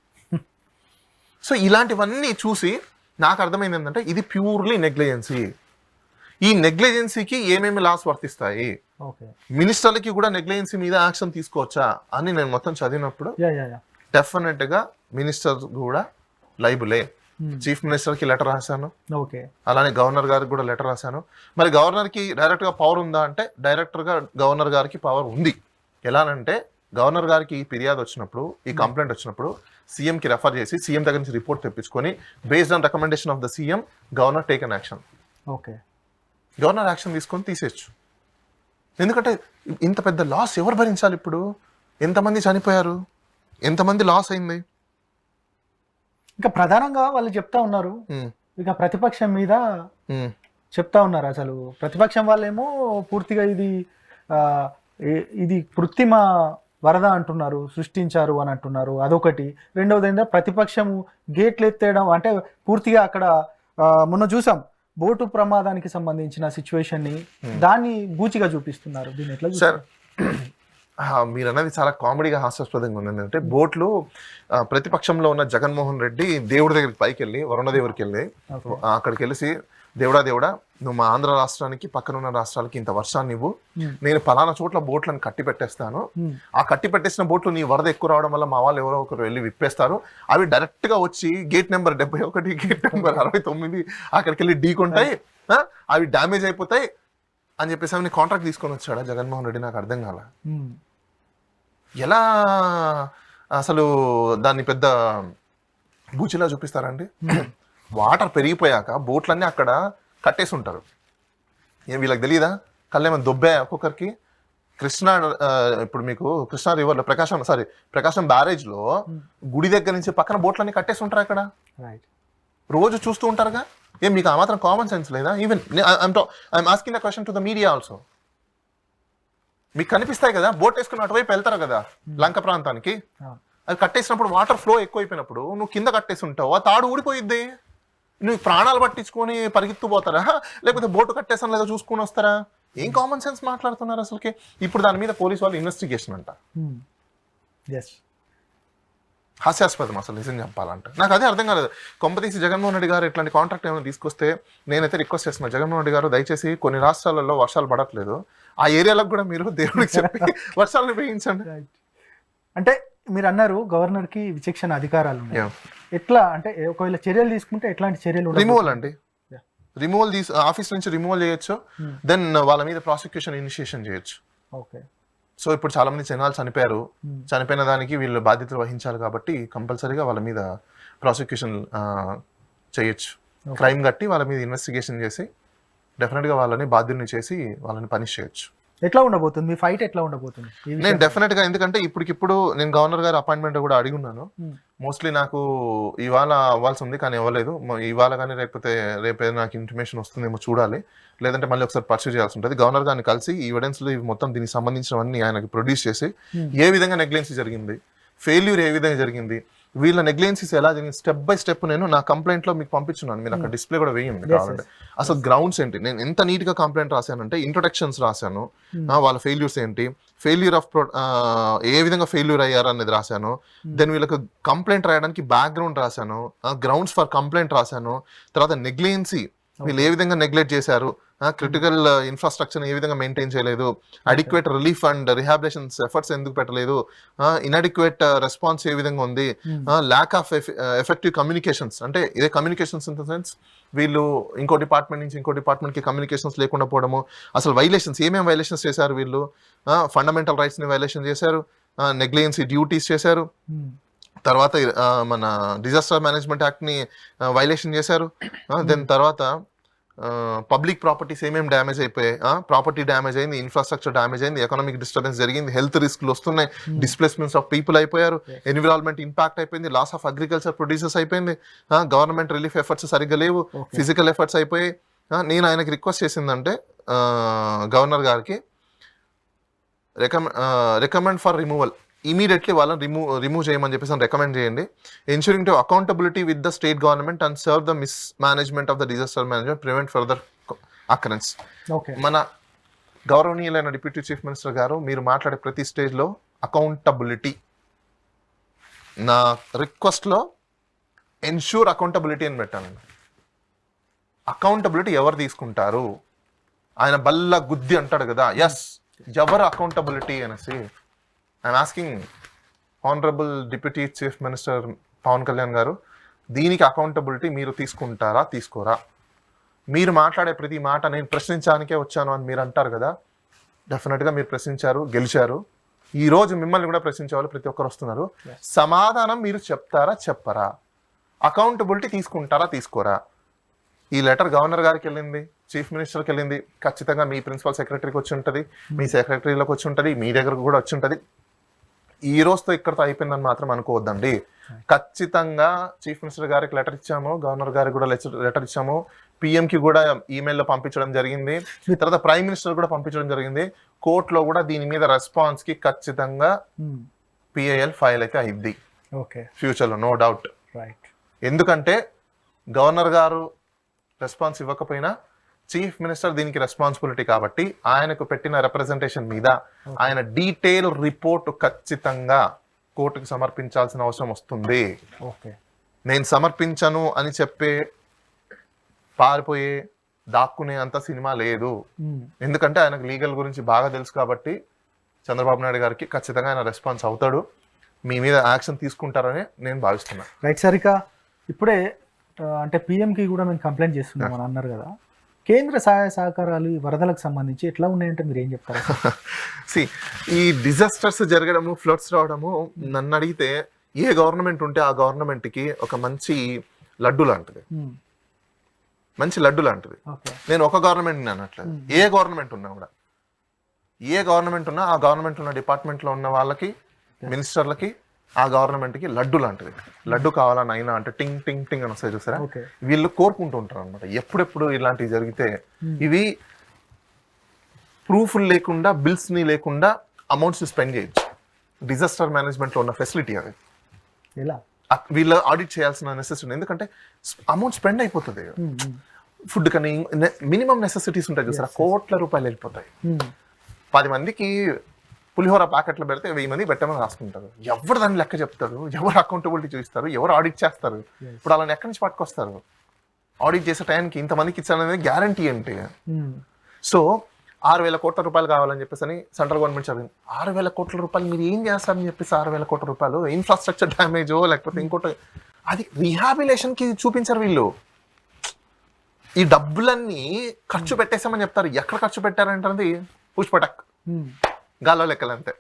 సో ఇలాంటివన్నీ చూసి నాకు అర్థమైంది ఏంటంటే ఇది ప్యూర్లీ నెగ్లిజెన్సీ. ఈ నెగ్లిజెన్సీకి ఏమేమి లాస్ వర్తిస్తాయి, మినిస్టర్లకి కూడా నెగ్లిజెన్సీ మీద యాక్షన్ తీసుకోవచ్చా అని నేను మొత్తం చదివినప్పుడు డెఫినెట్గా మినిస్టర్ కూడా లైబులే. చీఫ్ మినిస్టర్కి లెటర్ రాశాను, అలానే గవర్నర్ గారికి కూడా లెటర్ రాశాను. మరి గవర్నర్కి డైరెక్ట్గా పవర్ ఉందా అంటే డైరెక్టర్గా గవర్నర్ గారికి పవర్ ఉంది. ఎలానంటే గవర్నర్ గారికి ఫిర్యాదు వచ్చినప్పుడు, ఈ కంప్లైంట్ వచ్చినప్పుడు సీఎంకి రెఫర్ చేసి సీఎం దగ్గర నుంచి రిపోర్ట్ తెప్పించుకొని based on recommendation of the CM governor take an action. Governor action తీసుకొని తీసేయచ్చు. ఎందుకంటే ఇంత పెద్ద లాస్ ఎవరు భరించాలి? ఇప్పుడు ఎంతమంది చనిపోయారు, ఎంతమంది లాస్ అయింది? ఇంకా ప్రధానంగా వాళ్ళు చెప్తా ఉన్నారు, ఇక ప్రతిపక్షం మీద చెప్తా ఉన్నారు. అసలు ప్రతిపక్షం వాళ్ళేమో పూర్తిగా ఇది కృత్రిమ వరద అంటున్నారు, సృష్టించారు అని అంటున్నారు. అదొకటి. రెండవది ఏంటంటే ప్రతిపక్షము గేట్లు ఎత్తేయడం, అంటే పూర్తిగా అక్కడ మొన్న చూసాం బోటు ప్రమాదానికి సంబంధించిన సిచ్యువేషన్ ని, దాన్ని బూచిగా చూపిస్తున్నారు. దీన్ని ఎట్లా సార్? మీరు అన్నది చాలా కామెడీగా హాస్యాస్పదంగా ఉంది. ఏంటంటే బోట్లు ప్రతిపక్షంలో ఉన్న జగన్మోహన్ రెడ్డి దేవుడి దగ్గరికి పైకి వెళ్ళి, వరుణ దేవుడికి వెళ్ళి అక్కడికి వెళ్ళి, దేవుడా నువ్వు మా ఆంధ్ర రాష్ట్రానికి పక్కన ఉన్న రాష్ట్రాలకి ఇంత వర్షాన్ని ఇవ్వు, నేను పలానా చోట్ల బోట్లను కట్టి పెట్టేస్తాను, ఆ కట్టి పెట్టేసిన బోట్లు నీ వరద ఎక్కువ రావడం వల్ల మా వాళ్ళు ఎవరో ఒకరు వెళ్ళి విప్పేస్తారు, అవి డైరెక్ట్ గా వచ్చి గేట్ నెంబర్ 71, గేట్ నెంబర్ 69 అక్కడికి వెళ్ళి ఢీకొంటాయి, అవి డ్యామేజ్ అయిపోతాయి అని చెప్పేసి అవన్నీ కాంట్రాక్ట్ తీసుకొని వచ్చాడా జగన్మోహన్ రెడ్డి? నాకు అర్థం కాల. ఎలా అసలు దాన్ని పెద్ద బూచిలా చూపిస్తారండి? వాటర్ పెరిగిపోయాక బోట్లన్నీ అక్కడ కట్టేసి ఉంటారు. ఏం వీళ్ళకి తెలియదా? కళ్ళేమన్నా దొబ్బాయి ఒక్కొక్కరికి. కృష్ణా ఇప్పుడు మీకు కృష్ణా రివర్లో ప్రకాశం బ్యారేజ్లో గుడి దగ్గర నుంచి పక్కన బోట్లన్నీ కట్టేసి ఉంటారు అక్కడ. రోజు చూస్తూ ఉంటారుగా. ఏం మీకు ఆ మాత్రం కామన్ సెన్స్ లేదా? Even I'm asking the question to the media also. మీకు కనిపిస్తాయి కదా, బోట్ వేసుకుని అటువైపు వెళ్తారు కదా లంక ప్రాంతానికి, అది కట్టేసినప్పుడు వాటర్ ఫ్లో ఎక్కువైపోయినప్పుడు నువ్వు కింద కట్టేసి ఉంటావు, ఆ తాడు ఊడిపోయిద్ది. నువ్వు ప్రాణాలు పట్టించుకొని పరిగెత్తుపోతారా, లేకపోతే బోటు కట్టేసాను లేదా చూసుకుని వస్తారా? ఏం కామన్ సెన్స్ మాట్లాడుతున్నారు అసలుకి? ఇప్పుడు దాని మీద పోలీసు వాళ్ళు ఇన్వెస్టిగేషన్ అంట. హాస్యాస్పదం అసలు నిజం చెప్పాలంటే. నాకు అదే అర్థం కాలేదు. కొంపతీసి జగన్మోహన్ రెడ్డి గారు ఇట్లాంటి కాంట్రాక్ట్ ఏమైనా తీసుకొస్తే నేనైతే రిక్వెస్ట్ చేస్తున్నా, జగన్మోహన్ రెడ్డి గారు దయచేసి కొన్ని రాష్ట్రాలలో వర్షాలు పడట్లేదు, ఆ ఏరియాలకు కూడా మీరు దేవుడికి చెప్పి వర్షాలను వేయించండి. అంటే మీరు అన్నారు గవర్నర్ కి విచక్షణ అధికారాలు ఉన్నాయి. ఎట్లా అంటే ఒకవేళ చర్యలు తీసుకుంటే ఎట్లాంటి చర్యలు? రిమూవల్ అండి, రిమూవల్ ఆఫీస్ నుంచి రిమూవల్ చేయొచ్చు, దెన్ వాళ్ళ మీద ప్రాసిక్యూషన్ ఇనిషియేషన్ చేయొచ్చు. ఓకే. సో ఇప్పుడు చాలా మంది జనాలు చనిపోయారు, చనిపోయిన దానికి వీళ్ళు బాధ్యతలు వహించాలి కాబట్టి కంపల్సరీగా వాళ్ళ మీద ప్రాసిక్యూషన్ చేయొచ్చు. క్రైమ్ కట్టి వాళ్ళ మీద ఇన్వెస్టిగేషన్ చేసి డెఫినెట్గా వాళ్ళని బాధ్యుల్ని చేసి వాళ్ళని పనిష్ చేయొచ్చు. ఎట్లా ఉండబోతుంది మీ ఫైట్? ఎట్లా ఉండబోతుంది? నేను డెఫినెట్గా, ఎందుకంటే ఇప్పటికిప్పుడు నేను గవర్నర్ గారు అపాయింట్మెంట్ కూడా అడిగి ఉన్నాను. మోస్ట్లీ నాకు ఇవాళ అవ్వాల్సి ఉంది కానీ ఇవ్వలేదు. ఇవాళ కానీ లేకపోతే రేపే నాకు ఇంటిమేషన్ వస్తుందేమో చూడాలి, లేదంటే మళ్ళీ ఒకసారి పర్సూ చేయాల్సి ఉంటుంది. గవర్నర్ గారిని కలిసి ఈ ఎవిడెన్స్లు ఇవి మొత్తం దీనికి సంబంధించినవన్నీ ఆయనకి ప్రొడ్యూస్ చేసి ఏ విధంగా నెగ్లిజెన్సీ జరిగింది, ఫెయిల్యూర్ ఏ విధంగా జరిగింది, వీళ్ళ నెగ్లిజెన్సీస్ ఎలా జరిగింది, స్టెప్ బై స్టెప్ నేను నా కంప్లైంట్లో మీకు పంపించున్నాను. మీరు అక్కడ డిస్ప్లే కూడా వేయండి కావాలంటే. అసలు గ్రౌండ్స్ ఏంటి, నేను ఎంత నీట్గా కంప్లైంట్ రాశానంటే ఇంట్రొడక్షన్స్ రాశాను, వాళ్ళ ఫెయిల్యూర్స్ ఏంటి, ఫెయిల్యూర్ ఆఫ్ ఏ విధంగా ఫెయిల్యూర్ అయ్యారు అనేది రాశాను, దెన్ వీళ్ళకి కంప్లైంట్ రాయడానికి బ్యాక్గ్రౌండ్ రాశాను, గ్రౌండ్స్ ఫర్ కంప్లైంట్ రాశాను, తర్వాత నెగ్లిజెన్సీ వీళ్ళు ఏ విధంగా నెగ్లెక్ట్ చేశారు, క్రిటికల్ ఇన్ఫ్రాస్ట్రక్చర్ ఏ విధంగా మెయింటైన్ చేయలేదు, adequate relief and rehabilitation efforts ఎందుకు పెట్టలేదు, ఇన్అడిక్వేట్ రెస్పాన్స్ ఏ విధంగా ఉంది, ల్యాక్ ఆఫ్ ఎఫెక్టివ్ కమ్యూనికేషన్స్, అంటే ఇదే కమ్యూనికేషన్స్ ఇన్ ద సెన్స్ వీళ్ళు ఇంకో డిపార్ట్మెంట్ నుంచి ఇంకో డిపార్ట్మెంట్కి కమ్యూనికేషన్స్ లేకుండా పోవడము, అసలు వైలేషన్స్ ఏమేమి వైలేషన్స్ చేశారు వీళ్ళు, ఫండమెంటల్ రైట్స్ని వైలేషన్ చేశారు, నెగ్లిజెన్సీ డ్యూటీస్ చేశారు, తర్వాత మన డిజాస్టర్ మేనేజ్మెంట్ యాక్ట్ని వైలేషన్ చేశారు, దెన్ తర్వాత పబ్లిక్ ప్రాపర్టీస్ ఏమేమి డ్యామేజ్ అయిపోయాయి, ప్రాపర్టీ డ్యామేజ్ అయింది, ఇన్ఫ్రాస్ట్రక్చర్ డ్యామేజ్ అయింది, ఎకనామిక్ డిస్టర్బెన్స్ జరిగింది, హెల్త్ రిస్క్లు వస్తున్నాయి, డిస్ప్లేస్మెంట్స్ ఆఫ్ పీపుల్ అయిపోయారు, ఎన్విరాన్మెంట్ ఇంపాక్ట్ అయిపోయింది, లాస్ ఆఫ్ అగ్రికల్చర్ ప్రొడ్యూసర్స్ అయిపోయింది, గవర్నమెంట్ రిలీఫ్ ఎఫర్ట్స్ సరిగ్గా లేవు, ఫిజికల్ ఎఫర్ట్స్ అయిపోయి. నేను ఆయనకి రిక్వెస్ట్ చేసిందంటే గవర్నర్ గారికి రికమెండ్ ఫర్ రిమూవల్, ఇమీడియట్లీ వాళ్ళని రిమూవ్ చేయమని చెప్పేసి రికమెండ్ చేయండి. Ensuring to accountability with the state government and serve the miss management of the disaster management, prevent further occurrence. మన గౌరవనీయులైన డిప్యూటీ చీఫ్ మినిస్టర్ గారు, మీరు మాట్లాడే ప్రతి స్టేజ్లో అకౌంటబిలిటీ, నా రిక్వెస్ట్లో ఎన్ష్యూర్ అకౌంటబిలిటీ అని పెట్టానండి. అకౌంటబిలిటీ ఎవరు తీసుకుంటారు, ఆయన బల్ల గుద్ది అంటాడు కదా, ఎస్, ఎవరు అకౌంటబిలిటీ అనేసి I'm asking honourable deputy chief minister Pavan Kalyan garu, దీనికి అకౌంటబిలిటీ మీరు తీసుకుంటారా తీసుకోరా? మీరు మాట్లాడే ప్రతి మాట నేను ప్రశ్నించడానికే వచ్చాను అని మీరు అంటారు కదా, డెఫినెట్గా మీరు ప్రశ్నించారు, గెలిచారు. ఈ రోజు మిమ్మల్ని కూడా ప్రశ్నించే వాళ్ళు ప్రతి ఒక్కరు వస్తున్నారు. సమాధానం మీరు చెప్తారా చెప్పరా? అకౌంటబిలిటీ తీసుకుంటారా తీసుకోరా? ఈ లెటర్ గవర్నర్ గారికి వెళ్ళింది, చీఫ్ మినిస్టర్కి వెళ్ళింది, ఖచ్చితంగా మీ ప్రిన్సిపల్ సెక్రటరీకి వచ్చి ఉంటుంది, మీ సెక్రటరీలకు వచ్చి ఉంటుంది, మీ దగ్గరకు కూడా వచ్చి ఉంటుంది. ఈ రోజుతో ఇక్కడతో అయిపోయిందని మాత్రం అనుకోవద్దండి. ఖచ్చితంగా చీఫ్ మినిస్టర్ గారికి లెటర్ ఇచ్చాము, గవర్నర్ గారికి కూడా లెటర్ ఇచ్చాము, పిఎంకి కూడా ఈమెయిల్లో పంపించడం జరిగింది, తర్వాత ప్రైమ్ మినిస్టర్ కూడా పంపించడం జరిగింది. కోర్టులో కూడా దీని మీద రెస్పాన్స్కి ఖచ్చితంగా పిఐఎల్ ఫైల్ అయితే అయింది ఫ్యూచర్లో, నో డౌట్. ఎందుకంటే గవర్నర్ గారు రెస్పాన్స్ ఇవ్వకపోయినా చీఫ్ మినిస్టర్ దీనికి రెస్పాన్సిబిలిటీ కాబట్టి ఆయనకు పెట్టిన రిప్రజెంటేషన్ మీద ఆయన డీటెయిల్ రిపోర్ట్ ఖచ్చితంగా కోర్టుకు సమర్పించాల్సిన అవసరం వస్తుంది. నేను సమర్పించను అని చెప్పే పారిపోయే దాక్కునే అంత సినిమా లేదు. ఎందుకంటే ఆయనకు లీగల్ గురించి బాగా తెలుసు కాబట్టి చంద్రబాబు నాయుడు గారికి ఖచ్చితంగా ఆయన రెస్పాన్స్ అవుతాడు, మీ మీద యాక్షన్ తీసుకుంటారని నేను భావిస్తున్నాను. రైట్ సరిక, ఇప్పుడే అంటే పిఎంకి కూడా మేము కంప్లైంట్ చేస్తున్నాం అని అన్నారు కదా, కేంద్ర సహాయ సహకారాలు ఈ వరదలకు సంబంధించి ఎట్లా ఉన్నాయంటే మీరు ఏం చెప్తారు? ఈ డిజాస్టర్స్ జరగడము, ఫ్లడ్స్ రావడము, నన్ను అడిగితే ఏ గవర్నమెంట్ ఉంటే ఆ గవర్నమెంట్కి ఒక మంచి లడ్డు లాంటిది, మంచి లడ్డు లాంటిది. నేను ఒక గవర్నమెంట్ అనట్లేదు, ఏ గవర్నమెంట్ ఉన్నా కూడా, ఏ గవర్నమెంట్ ఉన్నా ఆ గవర్నమెంట్ ఉన్న డిపార్ట్మెంట్లో ఉన్న వాళ్ళకి, మినిస్టర్లకి, ఆ గవర్నమెంట్కి లడ్డు లాంటిది. లడ్డు కావాలని అయినా అంటే టింగ్ టింగ్ టింగ్ అని వస్తాయి చూసారా, వీళ్ళు కోరుకుంటూ ఉంటారు అనమాట. ఎప్పుడెప్పుడు ఇలాంటివి జరిగితే ఇవి ప్రూఫ్లు లేకుండా, బిల్స్ని లేకుండా అమౌంట్స్ స్పెండ్ చేయొచ్చు. డిజాస్టర్ మేనేజ్మెంట్లో ఉన్న ఫెసిలిటీ అది. వీళ్ళు ఆడిట్ చేయాల్సిన నెసెసిటీ, ఎందుకంటే అమౌంట్ స్పెండ్ అయిపోతుంది. ఫుడ్ కానీ మినిమం నెసెసిటీస్ ఉంటాయి చూసారా, కోట్ల రూపాయలు వెళ్ళిపోతాయి. 10 మందికి పులిహోర ప్యాకెట్లు పెడితే 1000 మంది పెట్టమని రాసుకుంటారు. ఎవరు దాన్ని లెక్క చెప్తారు, ఎవరు అకౌంటబిలిటీ చూస్తారు, ఎవరు ఆడిట్ చేస్తారు? ఇప్పుడు అలా ఎక్కడి నుంచి పట్టుకొస్తారు? ఆడిట్ చేసే టైంకి ఇంతమందికి ఇచ్చారనేది గ్యారంటీ ఏంటి? సో 6,000 కోట్ల రూపాయలు కావాలని చెప్పేసి సెంట్రల్ గవర్నమెంట్ చెప్పింది. 6,000 కోట్ల రూపాయలు మీరు ఏం చేస్తారని చెప్పేసి 6,000 కోట్ల రూపాయలు ఇన్ఫ్రాస్ట్రక్చర్ డ్యామేజో లేకపోతే ఇంకోటి, అది రీహాబిలేషన్కి చూపించారు వీళ్ళు. ఈ డబ్బులన్నీ ఖర్చు పెట్టేసామని చెప్తారు. ఎక్కడ ఖర్చు పెట్టారంటే పుష్పటక్ గాల్లో లెక్కలు అంతే.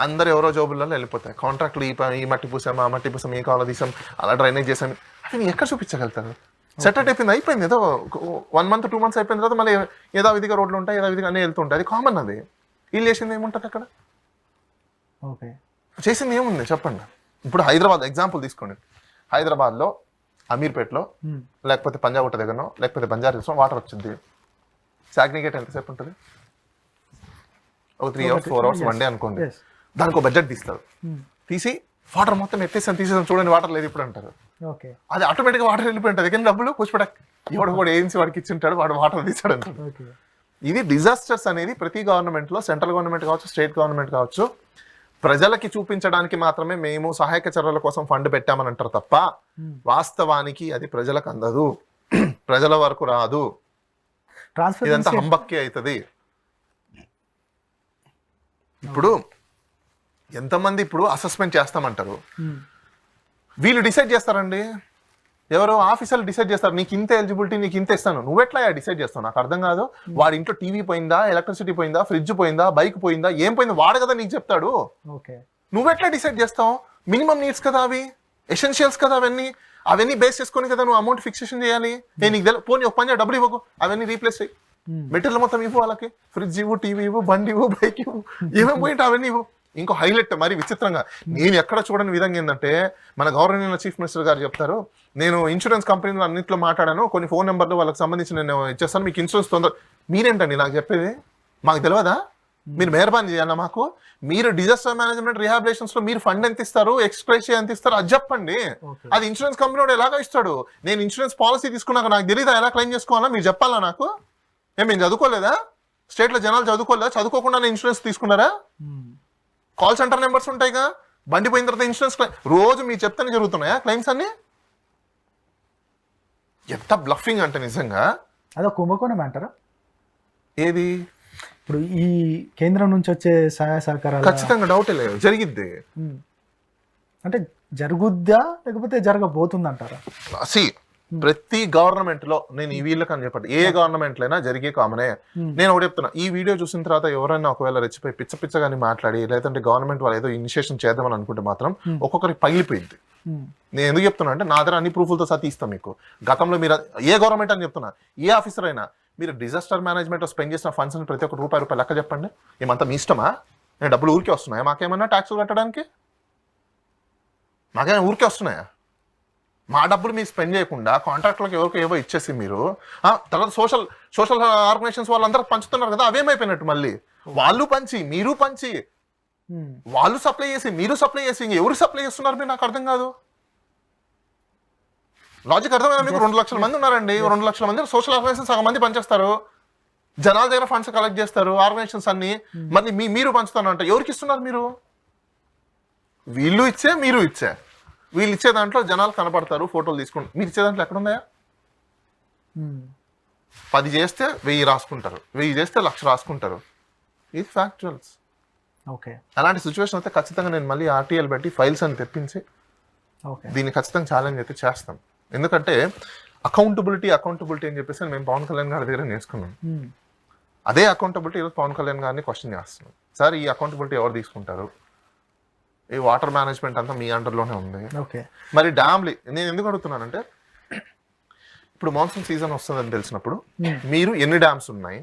అందరు ఎవరో జోబులలో వెళ్ళిపోతాయి. కాంట్రాక్ట్లు ఈ మట్టి పూసాం, ఆ మట్టి పూసాం, ఏ కావాలో తీసాం, అలా డ్రైనేజ్ చేసాం, అవి ఎక్కడ చూపించగలుగుతారు? సెటట్ అయిపోయింది ఏదో 1 month 2 months అయిపోయిన తర్వాత మళ్ళీ యథావిధిగా రోడ్లు ఉంటాయి, యథావిధిగా అన్నీ వెళ్తుంటాయి. అది కామన్. అది వీళ్ళు చేసింది ఏముంటుంది అక్కడ? చేసింది ఏముంది చెప్పండి. ఇప్పుడు హైదరాబాద్ ఎగ్జాంపుల్ తీసుకోండి. హైదరాబాద్లో అమీర్పేటలో లేకపోతే పంజాగుట్ట దగ్గరనో లేకపోతే బంజారా హిల్స్లో వాటర్ వచ్చింది. సాగ్నిగేట్ ఎంతసేపు ఉంటుంది? ఒక 3 hours 4 hours వన్ డే అనుకోండి. దానికి ఒక బడ్జెట్ తీస్తారు. తీసి వాటర్ మొత్తం ఎత్తేసాను తీసేసాను చూడండి వాటర్ లేదు ఇప్పుడు అంటారు. అది ఆటోమేటిక్గా వాటర్ వెళ్ళిపోయి ఉంటుంది. కానీ డబ్బులు కూర్చోబెట్ట ఎవడు కూడా ఏజెన్సీ వాడికి ఇచ్చింటాడు, వాడు వాటర్ తీసాడు అంటాడు. ఇది డిజాస్టర్స్ అనేది ప్రతి గవర్నమెంట్లో, సెంట్రల్ గవర్నమెంట్ కావచ్చు, స్టేట్ గవర్నమెంట్ కావచ్చు, ప్రజలకి చూపించడానికి మాత్రమే మేము సహాయక చర్యల కోసం ఫండ్ పెట్టామని అంటారు తప్ప వాస్తవానికి అది ప్రజలకు అందదు. ప్రజల వరకు రాదు, ఇదంతా ట్రాన్స్పరెన్సీ హంబక్కి అవుతుంది. ఇప్పుడు ఎంతమంది ఇప్పుడు అసెస్మెంట్ చేస్తామంటారు, వీళ్ళు డిసైడ్ చేస్తారండి, ఎవరో ఆఫీసర్లు డిసైడ్ చేస్తారు, నీకు ఇంత ఎలిజిబిలిటీ, నీకు ఇంత ఇస్తాను. నువ్వెట్లా డిసైడ్ చేస్తావు? నాకు అర్థం కాదు. వాడి ఇంట్లో టీవీ పోయిందా, ఎలక్ట్రిసిటీ పోయిందా, ఫ్రిడ్జ్ పోయిందా, బైక్ పోయిందా, ఏం పోయిందా, వాడు కదా నీకు చెప్తాడు. ఓకే, నువ్వెట్లా డిసైడ్ చేస్తావు? మినిమం నీడ్స్ కదా అవి, ఎసెన్షియల్స్ కదా అవన్నీ బేస్ చేసుకొని కదా నువ్వు అమౌంట్ ఫిక్సేషన్ చేయాలి. నేను నీకు పోనీ ఒక పని డబ్బులు ఇవ్వకు, అవన్నీ రీప్లేస్ చేయి, మెటీరియల్ మొత్తం ఇవ్వు వాళ్ళకి, ఫ్రిడ్జ్ ఇవ్వు, టీవీ ఇవ్వు, బండి ఇవ్వు, బైక్ ఇవ్వు, ఏమేమి పోయింటే అవన్నీ ఇవ్వు. ఇంకో హైలైట్ మరి విచిత్రంగా నేను ఎక్కడ చూడని విధంగా ఏంటంటే, మన గవర్నమెంట్ చీఫ్ మినిస్టర్ గారు చెప్తారు, నేను ఇన్సూరెన్స్ కంపెనీలు అన్నింటిలో మాట్లాడాను, కొన్ని ఫోన్ నెంబర్లు వాళ్ళకి సంబంధించి నేను ఇచ్చేస్తాను, మీకు ఇన్సూరెన్స్ తొందర. మీరేంటండి నాకు చెప్పేది? మాకు తెలియదా? మీరు మెహర్బాన్ చేయాలా మాకు? మీరు డిజాస్టర్ మేనేజ్మెంట్ రిహాబిలేషన్స్ లో మీరు ఫండ్ ఎంత ఇస్తారు, ఎక్స్ప్రెస్ ఎంత ఇస్తారు, అది చెప్పండి. అది ఇన్సూరెన్స్ కంపెనీ వాడు ఎలాగో ఇస్తాడు. నేను ఇన్సూరెన్స్ పాలసీ తీసుకున్నాక నాకు తెలియదా ఎలా క్లెయిమ్ చేసుకోవాలా? మీరు చెప్పాలా నాకు? మేము చదువుకోలేదా? స్టేట్ లో జనాలు చదువుకోలేదా? చదువుకోకుండా ఇన్సూరెన్స్ తీసుకున్నారా? కాల్ సెంటర్ నెంబర్స్ ఉంటాయిగా, బండి పోయిన తర్వాత ఇన్సూరెన్స్ క్లెయిమ్ రోజు మీరు చెప్తానే జరుగుతున్నాయా క్లెయిమ్స్ అన్ని? ఎంత బ్లఫింగ్ అంటే నిజంగా. అదో కుంభకోణం అంటారా? ఏది? ఇప్పుడు ఈ కేంద్రం నుంచి వచ్చే సహాయ సహకారాలు ఖచ్చితంగా డౌటే లేదు, జరిగిద్ది. అంటే జరుగుద్దా లేకపోతే జరగబోతుంది అంటారా? సి ప్రతి గవర్నమెంట్ లో, నేను ఈ వీళ్ళకి అని చెప్పండి, ఏ గవర్నమెంట్ అయినా జరిగే కామనే. నేను ఒకటి చెప్తున్నా, ఈ వీడియో చూసిన తర్వాత ఎవరైనా ఒకవేళ రెచ్చిపోయి పిచ్చగాని మాట్లాడి, లేదంటే గవర్నమెంట్ వాళ్ళు ఏదో ఇనిషియేషన్ చేద్దామని అనుకుంటే మాత్రం ఒక్కొక్కరికి పగిలిపోయింది. నేను ఎందుకు చెప్తున్నా అంటే, నా దగ్గర అన్ని ప్రూఫ్లతో సహా తీస్తాం మీకు. గతంలో మీరు ఏ గవర్నమెంట్ అని చెప్తున్నా, ఏ ఆఫీసర్ అయినా, మీరు డిజాస్టర్ మేనేజ్మెంట్ స్పెండ్ చేసిన ఫండ్స్ అని ప్రతి ఒక్క రూపాయి లెక్క చెప్పండి. ఏమంతా మీ ఇష్టమా? నేను డబ్బులు ఊరికే వస్తున్నాయా? మాకేమన్నా ట్యాక్సులు కట్టడానికి మాకేమైనా ఊరికే వస్తున్నాయా? మా డబ్బులు మీరు స్పెండ్ చేయకుండా కాంట్రాక్ట్లకు ఎవరికి ఏవో ఇచ్చేసి మీరు తర్వాత సోషల్ ఆర్గనైజేషన్స్ వాళ్ళందరూ పంచుతున్నారు కదా, అవేమైపోయినట్టు? మళ్ళీ వాళ్ళు పంచి, మీరు పంచి, వాళ్ళు సప్లై చేసి, మీరు సప్లై చేసి, ఎవరు సప్లై చేస్తున్నారు మీరు? నాకు అర్థం కాదు. లాజిక్ అర్థమైనా మీకు? 2 లక్షల మంది ఉన్నారండి, 2 లక్షల మంది సోషల్ ఆర్గనైజేషన్ సగం మంది పనిచేస్తారు, జనాల దగ్గర ఫండ్స్ కలెక్ట్ చేస్తారు ఆర్గనైజేషన్స్ అన్ని. మరి మీరు పంచుతానంటే ఎవరికి ఇస్తున్నారు మీరు? వీళ్ళు ఇచ్చే, మీరు ఇచ్చే. వీళ్ళు ఇచ్చే దాంట్లో జనాలు కనపడతారు, ఫోటోలు తీసుకుంటారు. మీరు ఇచ్చే దాంట్లో ఎక్కడున్నాయా? 10 చేస్తే 1000 రాసుకుంటారు, 1000 చేస్తే 1,00,000 రాసుకుంటారు. ఇది ఫ్యాక్చువల్స్. ఓకే, అలాంటి సిచ్యువేషన్ అయితే ఖచ్చితంగా నేను మళ్ళీ ఆర్టీఎల్ పెట్టి ఫైల్స్ అని తెప్పించి దీన్ని ఖచ్చితంగా ఛాలెంజ్ అయితే చేస్తాం. ఎందుకంటే అకౌంటబిలిటీ అని చెప్పేసి మేము పవన్ కళ్యాణ్ గారి దగ్గర నేర్చుకున్నాం. అదే అకౌంటబిలిటీ ఈరోజు పవన్ కళ్యాణ్ గారిని క్వశ్చన్ చేస్తున్నాం. సార్, ఈ అకౌంటబిలిటీ ఎవరు తీసుకుంటారు? ఈ వాటర్ మేనేజ్మెంట్ అంతా మీ అండర్లోనే ఉంది. మరి డ్యామ్లు నేను ఎందుకు అడుగుతున్నానంటే, ఇప్పుడు మాన్సూన్ సీజన్ వస్తుందని తెలిసినప్పుడు మీరు ఎన్ని డ్యామ్స్ ఉన్నాయి,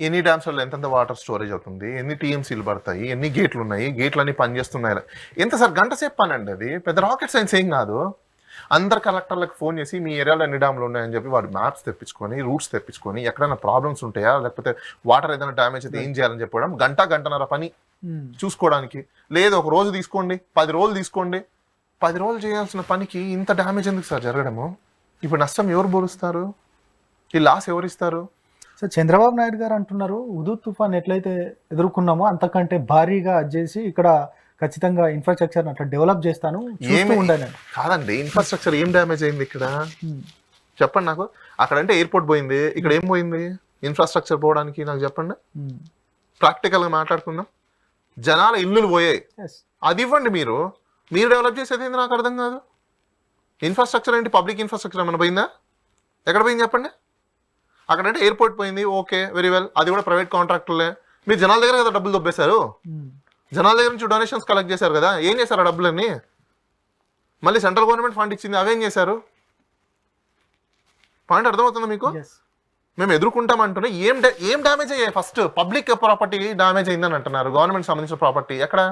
ఎన్ని డ్యామ్స్ వల్ల ఎంతెంత వాటర్ స్టోరేజ్ అవుతుంది, ఎన్ని టీఎంసీలు పడతాయి, ఎన్ని గేట్లు ఉన్నాయి, గేట్లు అన్ని పనిచేస్తున్నాయి, ఎంత సార్? గంట సేపు పని అండి, అది పెద్ద రాకెట్ సైన్స్ ఏం కాదు. అందరు కలెక్టర్లకు ఫోన్ చేసి మీ ఏరియాలో ఎన్ని డ్యామ్లు ఉన్నాయని చెప్పి వాడు మ్యాప్స్ తెప్పించుకొని, రూట్స్ తెప్పించుకొని, ఎక్కడైనా ప్రాబ్లమ్స్ ఉంటాయా, లేకపోతే వాటర్ ఏదైనా డ్యామేజ్ అయితే ఏం చేయాలని చెప్పడం గంటన్నర పని చూసుకోవడానికి. లేదు ఒక రోజు తీసుకోండి, 10 రోజులు తీసుకోండి, 10 రోజులు చేయాల్సిన పనికి ఇంత డ్యామేజ్ ఎందుకు సార్ జరగడము? ఇప్పుడు నష్టం ఎవరు భరుస్తారు? ఈ లాస్ ఎవరు ఇస్తారు? సో చంద్రబాబు నాయుడు గారు అంటున్నారు, హుదూద్ తుఫాన్ ఎట్లయితే ఎదుర్కొన్నామో అంతకంటే భారీగా చేసి ఇక్కడ ఖచ్చితంగా ఇన్ఫ్రాస్ట్రక్చర్ అట్లా డెవలప్ చేస్తాను. కాదండి, ఇన్ఫ్రాస్ట్రక్చర్ ఏం డ్యామేజ్ అయింది ఇక్కడ చెప్పండి నాకు. అక్కడంటే ఎయిర్పోర్ట్ పోయింది, ఇక్కడ ఏం పోయింది ఇన్ఫ్రాస్ట్రక్చర్ పోవడానికి? నాకు చెప్పండి. ప్రాక్టికల్ గా మాట్లాడుకుందాం. జనాల ఇల్లులు పోయాయి, అది ఇవ్వండి. మీరు డెవలప్ చేసేది ఏంది? నాకు అర్థం కాదు. ఇన్ఫ్రాస్ట్రక్చర్ ఏంటి? పబ్లిక్ ఇన్ఫ్రాస్ట్రక్చర్ ఏమైనా పోయిందా? ఎక్కడ పోయింది చెప్పండి? అక్కడంటే ఎయిర్పోర్ట్ పోయింది, ఓకే, వెరీ వెల్, అది కూడా ప్రైవేట్ కాంట్రాక్టర్లే. మీరు జనాల దగ్గర కదా డబ్బులు దొబ్బేశారు, జనాల దగ్గర నుంచి డొనేషన్స్ కలెక్ట్ చేశారు కదా, ఏం చేశారు ఆ డబ్బులన్నీ? మళ్ళీ సెంట్రల్ గవర్నమెంట్ ఫండ్ ఇచ్చింది, అవేం చేశారు? పాయింట్ అర్థమవుతుంది మీకు? మేము ఎదుర్కొంటామంటున్నా ఏం డ్యామేజ్ అయ్యాయి? ఫస్ట్ పబ్లిక్ ప్రాపర్టీ డ్యామేజ్ అయిందని అంటున్నారు, గవర్నమెంట్ సంబంధించిన ప్రాపర్టీ ఎక్కడ?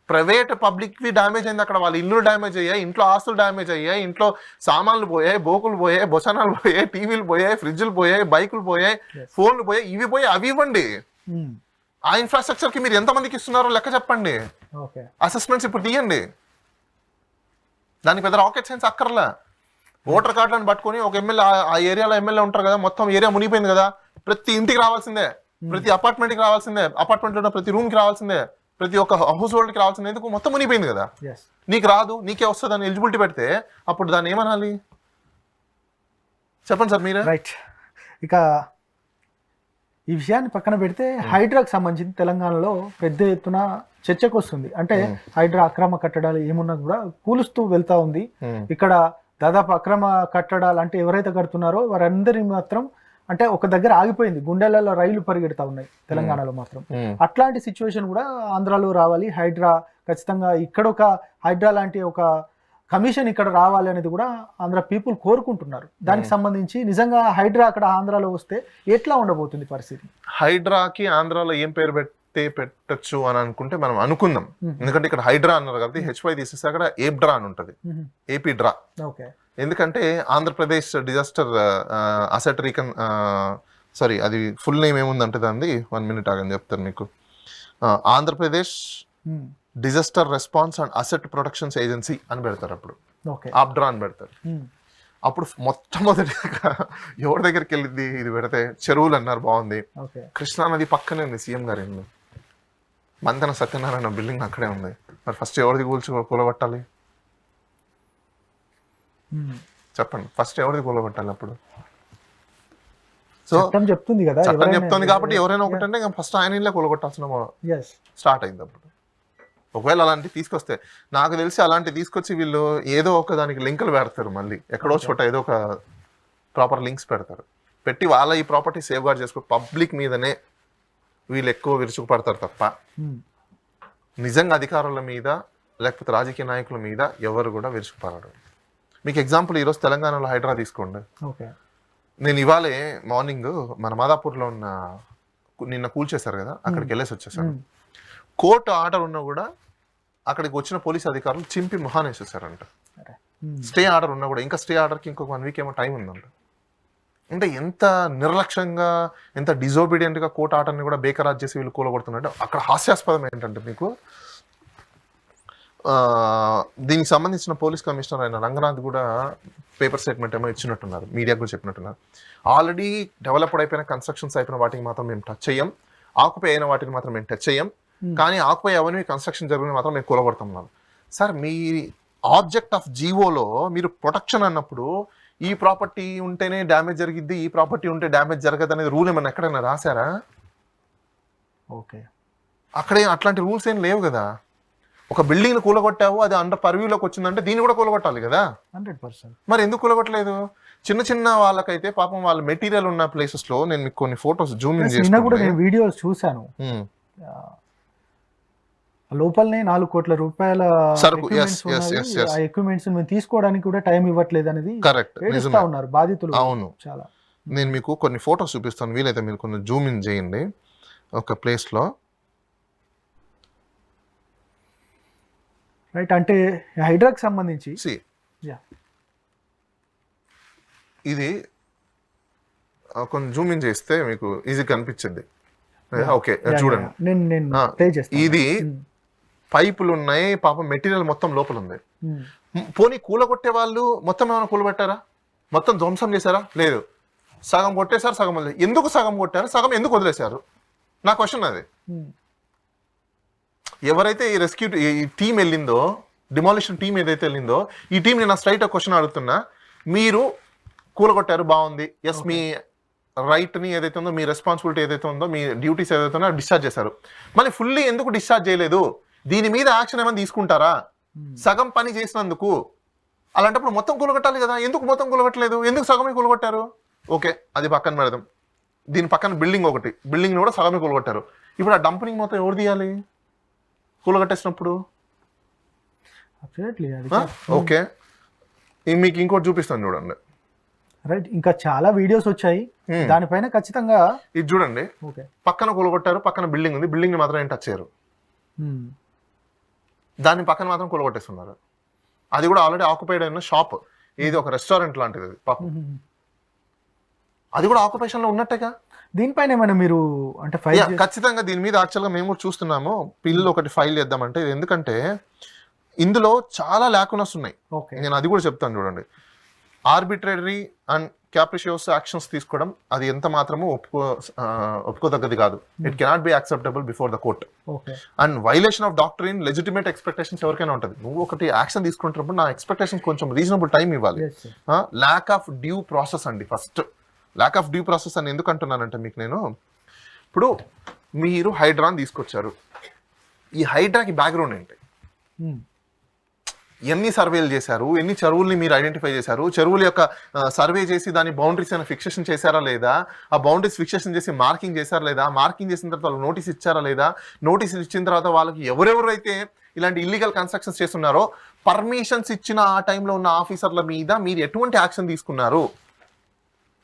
ప్రైవేట్ పబ్లిక్వి డ్యామేజ్ అయింది. అక్కడ వాళ్ళ ఇల్లు డ్యామేజ్ అయ్యాయి, ఇంట్లో ఆస్తులు డ్యామేజ్ అయ్యాయి, ఇంట్లో సామాన్లు పోయాయి, బోకులు పోయాయి, బొసనాలు పోయాయి, టీవీలు పోయాయి, ఫ్రిడ్జ్లు పోయాయి, బైకులు పోయాయి, ఫోన్లు పోయాయి, ఇవి పోయాయి, అవి ఇవ్వండి. ఆ ఇన్ఫ్రాస్ట్రక్చర్ కి మీరు ఎంతమందికి ఇస్తున్నారో లెక్క చెప్పండి. అసెస్మెంట్స్ ఇప్పుడు తీయండి. దానికి పెద్ద రాకెట్ సైన్స్ అక్కర్లా. ఓటర్ కార్డులను పట్టుకొని ఒక ఎమ్మెల్యే, ఆ ఏరియాలో ఎమ్మెల్యే ఉంటారు కదా, మొత్తం ఏరియా మునిగిపోయింది కదా, ప్రతి ఇంటికి రావాల్సిందే, ప్రతి అపార్ట్మెంట్కి రావాల్సిందే, అపార్ట్మెంట్లో ఉన్న ప్రతి రూమ్కి రావాల్సిందే, ప్రతి ఒక్క హౌస్ హోల్డ్కి రావాల్సిందే. ఎందుకు? మొత్తం మునిగిపోయింది కదా. నీకు రాదు, నీకే వస్తుంది అని ఎలిజిబిలిటీ పెడితే అప్పుడు దాన్ని ఏమనాలి? చెప్పండి సార్ మీరే. రైట్. ఇక ఈ విషయాన్ని పక్కన పెడితే హైడ్రాకి సంబంధించి తెలంగాణలో పెద్ద ఎత్తున చర్చకు వస్తుంది. అంటే హైడ్రా అక్రమ కట్టడాలు ఏమున్నా కూడా కూలుస్తూ వెళ్తా ఉంది. ఇక్కడ దాదాపు అక్రమ కట్టడాలు అంటే ఎవరైతే కడుతున్నారో వారందరి మాత్రం అంటే ఒక దగ్గర ఆగిపోయింది, గుండెలలో రైలు పరిగెడతా ఉన్నాయి తెలంగాణలో మాత్రం. అట్లాంటి సిచ్యువేషన్ కూడా ఆంధ్రాలో రావాలి. హైడ్రా ఖచ్చితంగా ఇక్కడ ఒక హైడ్రా లాంటి ఒక కమిషన్ ఇక్కడ రావాలి అనేది కూడా ఆంధ్ర పీపుల్ కోరుకుంటున్నారు. దానికి సంబంధించి నిజంగా హైడ్రా అక్కడ ఆంధ్రాలో వస్తే ఎట్లా ఉండబోతుంది పరిస్థితి? హైడ్రాకి ఆంధ్రాలో ఏం పేరు పెట్టచ్చు అని అనుకుంటే మనం అనుకుందాం. ఎందుకంటే ఇక్కడ హైడ్రా అన్నారు కాబట్టి హెచ్వై తీసేస్తే అక్కడ ఏప్డ్రా అని ఉంటుంది, ఏపీ డ్రా. ఓకే. ఎందుకంటే ఆంధ్రప్రదేశ్ డిజాస్టర్ అసెట్ సారీ అది ఫుల్ నేమ్ ఏముందంటే దాన్ని 1 minute ఆగని చెప్తాను మీకు. Andhra Pradesh disaster response and asset protections agency అని పెడతారు. అప్పుడు ఆప్డ్రా అని పెడతారు. అప్పుడు మొట్టమొదటిగా ఎవరి దగ్గరికి వెళ్ళింది ఇది పెడితే చెరువులు అన్నారు, బాగుంది. కృష్ణానది పక్కనే ఉంది, సీఎం గారి ఇల్లు, మంతెన సత్యనారాయణ బిల్డింగ్ అక్కడే ఉంది. మరి ఫస్ట్ ఎవరిది కూలగొట్టాలి చెప్పండి? ఫస్ట్ ఎవరిది కూలగొట్టాలి? అప్పుడు సో చట్టం చెప్తుంది కదా, చట్టం చెప్తుంది కాబట్టి ఎవరైనా ఒకటంటే ఫస్ట్ ఆయన ఇల్లే కూలగొట్టాల్సిన స్టార్ట్ అయింది. అప్పుడు ఒకవేళ అలాంటివి తీసుకొస్తే నాకు తెలిసి అలాంటివి తీసుకొచ్చి వీళ్ళు ఏదో ఒక దానికి లింకులు పెడతారు, మళ్ళీ ఎక్కడో చోట ఏదో ఒక ప్రాపర్ లింక్స్ పెడతారు, పెట్టి వాళ్ళ ఈ ప్రాపర్టీ సేవ్ గార్డ్ చేసుకో పబ్లిక్ మీదనే వీళ్ళు ఎక్కువ విరుచుకుపడతారు తప్ప నిజంగా అధికారుల మీద లేకపోతే రాజకీయ నాయకుల మీద ఎవరు కూడా విరుచుకుపడరు. మీకు ఎగ్జాంపుల్ ఈరోజు తెలంగాణలో హైడ్రా తీసుకోండి. నేను ఇవాళే మార్నింగ్ మన మాదాపూర్లో ఉన్న నిన్న కూల్చేశారు కదా, అక్కడికి వెళ్ళేసి వచ్చేసాను. కోర్టు ఆర్డర్ ఉన్నా కూడా అక్కడికి వచ్చిన పోలీస్ అధికారులు చింపి మొహాన్ వేసేసారంట. స్టే ఆర్డర్ ఉన్నా కూడా ఇంకా స్టే ఆర్డర్కి ఇంకొక 1 week ఏమో టైం ఉందంట. అంటే ఎంత నిర్లక్ష్యంగా ఎంత డిజోబీడియంట్గా కోర్టు ఆర్డర్ని కూడా బేకరాజ్ చేసి వీళ్ళు కూలగొడుతున్నట్టు. అక్కడ హాస్యాస్పదం ఏంటంటే మీకు దీనికి సంబంధించిన పోలీస్ కమిషనర్ అయిన రంగనాథ్ కూడా పేపర్ స్టేట్మెంట్ ఏమో ఇచ్చినట్టున్నారు, మీడియాకు కూడా చెప్పినట్టున్నారు. ఆల్రెడీ డెవలప్డ్ అయిపోయిన కన్స్ట్రక్షన్స్ అయిపోయిన వాటికి మాత్రం మేము టచ్ చేయం, ఆక్యుపై అయిన వాటికి మాత్రం మేము టచ్ చేయం, కానీ ఆక్యుపై అవన్నీ కన్స్ట్రక్షన్ జరిగిన మాత్రం మేము కూలగొడుతున్నాం. సార్ మీ ఆబ్జెక్ట్ ఆఫ్ జీవోలో మీరు ప్రొటెక్షన్ అన్నప్పుడు ఈ ప్రాపర్టీ ఉంటేనే డ్యామేజ్ జరిగిద్ది, ఈ ప్రాపర్టీ ఉంటే డ్యామేజ్ జరగదు అనేది రూల్ ఏమన్నా ఎక్కడైనా రాశారా? ఓకే, అక్కడే అట్లాంటి రూల్స్ ఏం లేవు కదా. ఒక బిల్డింగ్ కూలగొట్టావు, అది అండర్ పర్వ్యూలోకి వచ్చిందంటే దీన్ని కూడా కూలగొట్టాలి కదా. 100%. మరి ఎందుకు కూలగొట్టలేదు? చిన్న చిన్న వాళ్ళకైతే పాపం వాళ్ళ మెటీరియల్ ఉన్న ప్లేసెస్ లో నేను మీకు కొన్ని ఫోటోస్ జూమ్ ఇన్ చేసి వీడియోస్ చూసాను. లోపలనే 4 కోట్ల రూపాయల ఎక్విప్మెంట్స్ తీసుకోవడానికి కూడా టైం ఇవ్వట్లేదు అనేది కరెక్ట్ ఉన్నారు బాధితులు. అవును, చాలా. నేను మీకు కొన్ని ఫోటోస్ చూపిస్తాను, వీలైతే మీరు కొన్ని జూమ్ ఇన్ చేయండి. ఒక ప్లేస్ లో రైట్, అంటే హైడ్రాకి సంబంధించి ఇది కొంచెం జూమ్ ఇన్ చేస్తే మీకు ఈజీ కనిపించింది. ఓకే చూడండి, ఇది పైపులు ఉన్నాయి, పాపం మెటీరియల్ మొత్తం లోపల ఉంది. పోనీ కూలగొట్టే వాళ్ళు మొత్తం ఏమైనా కూలబెట్టారా? మొత్తం ధ్వంసం చేశారా? లేదు, సగం కొట్టేశారు, సగం వదిలేదు. ఎందుకు సగం కొట్టారు, సగం ఎందుకు వదిలేశారు? నా క్వశ్చన్ అది. ఎవరైతే ఈ రెస్క్యూ ఈ టీం వెళ్ళిందో, డిమాలిషన్ టీం ఏదైతే వెళ్ళిందో, ఈ టీం నేను స్ట్రైట్ క్వశ్చన్ అడుగుతున్నా. మీరు కూలగొట్టారు, బాగుంది, ఎస్, మీ రైట్ని ఏదైతే ఉందో, మీ రెస్పాన్సిబిలిటీ ఏదైతే ఉందో, మీ డ్యూటీస్ ఏదైతే ఉందో డిశ్చార్జ్ చేశారు. మళ్ళీ ఫుల్లీ ఎందుకు డిశ్చార్జ్ చేయలేదు? దీని మీద యాక్షన్ ఏమైనా తీసుకుంటారా? సగం పని చేసినందుకు. అలాంటప్పుడు మొత్తం కూలగొట్టాలి కదా, ఎందుకు మొత్తం కూలగొట్టలేదు? ఎందుకు సగమే కూలగొట్టారు? ఓకే, అది పక్కన పెడదాం. దీని పక్కన బిల్డింగ్ ఒకటి, బిల్డింగ్ కూడా సగమే కూలగొట్టారు. ఇప్పుడు ఆ డంపింగ్ మొత్తం ఎవరు తీయాలి కూలగొట్టేసినప్పుడు? ఓకే, మీకు ఇంకోటి చూపిస్తాను చూడండి. రైట్, ఇంకా చాలా వీడియోస్ వచ్చాయి దానిపైన ఖచ్చితంగా. ఇది చూడండి, పక్కన కూలగొట్టారు, పక్కన బిల్డింగ్ ఉంది, బిల్డింగ్ ని మాత్రం ఏం టచ్ చేయరు, దాని పక్కన మాత్రం కూలగొట్టేస్తున్నారు. అది కూడా ఆల్రెడీ ఆక్యుపైడ్ అయిన షాప్, ఇది ఒక రెస్టారెంట్ లాంటిది పాపం, అది కూడా ఆక్యుపేషన్ లో ఉన్నట్టేగా. దీనిపైన ఏమైనా మీరు అంటే ఖచ్చితంగా దీని మీద యాక్చువల్గా మేము కూడా చూస్తున్నాము, పిల్లలు ఒకటి ఫైల్ చేద్దామంటే. ఎందుకంటే ఇందులో చాలా ల్యాకునస్ ఉన్నాయి, నేను అది కూడా చెప్తాను చూడండి. ఆర్బిట్రరీ అండ్ క్యాప్రిషియస్ యాక్షన్స్ తీసుకోవడం అది ఎంత మాత్రము ఒప్పుకోదగ్గది కాదు. It cannot be acceptable before the court. And violation of doctrine legitimate expectations ఎవరికైనా ఉంటుంది. నువ్వు ఒకటి యాక్షన్ తీసుకుంటున్నప్పుడు నా ఎక్స్పెక్టేషన్స్ కొంచెం రీజనబుల్ టైం ఇవ్వాలి. ల్యాక్ ఆఫ్ డ్యూ ప్రాసెస్ అండి. First lack of due process అని ఎందుకు అంటున్నానంటే మీకు నేను ఇప్పుడు మీరు హైడ్రాని తీసుకొచ్చారు. ఈ హైడ్రాకి బ్యాక్గ్రౌండ్ ఏంటి? ఎన్ని సర్వేలు చేశారు, ఎన్ని చెరువుల్ని మీరు ఐడెంటిఫై చేశారు, చెరువుల యొక్క సర్వే చేసి దాని బౌండరీస్ అయినా ఫిక్సేషన్ చేశారా లేదా, ఆ బౌండరీస్ ఫిక్సేషన్ చేసి మార్కింగ్ చేశారా లేదా, మార్కింగ్ చేసిన తర్వాత వాళ్ళు నోటీస్ ఇచ్చారా లేదా, నోటీస్ ఇచ్చిన తర్వాత వాళ్ళకి ఎవరెవరైతే ఇలాంటి ఇల్లీగల్ కన్స్ట్రక్షన్స్ చేస్తున్నారో పర్మిషన్స్ ఇచ్చిన ఆ టైంలో ఉన్న ఆఫీసర్ల మీద మీరు ఎటువంటి యాక్షన్ తీసుకున్నారు?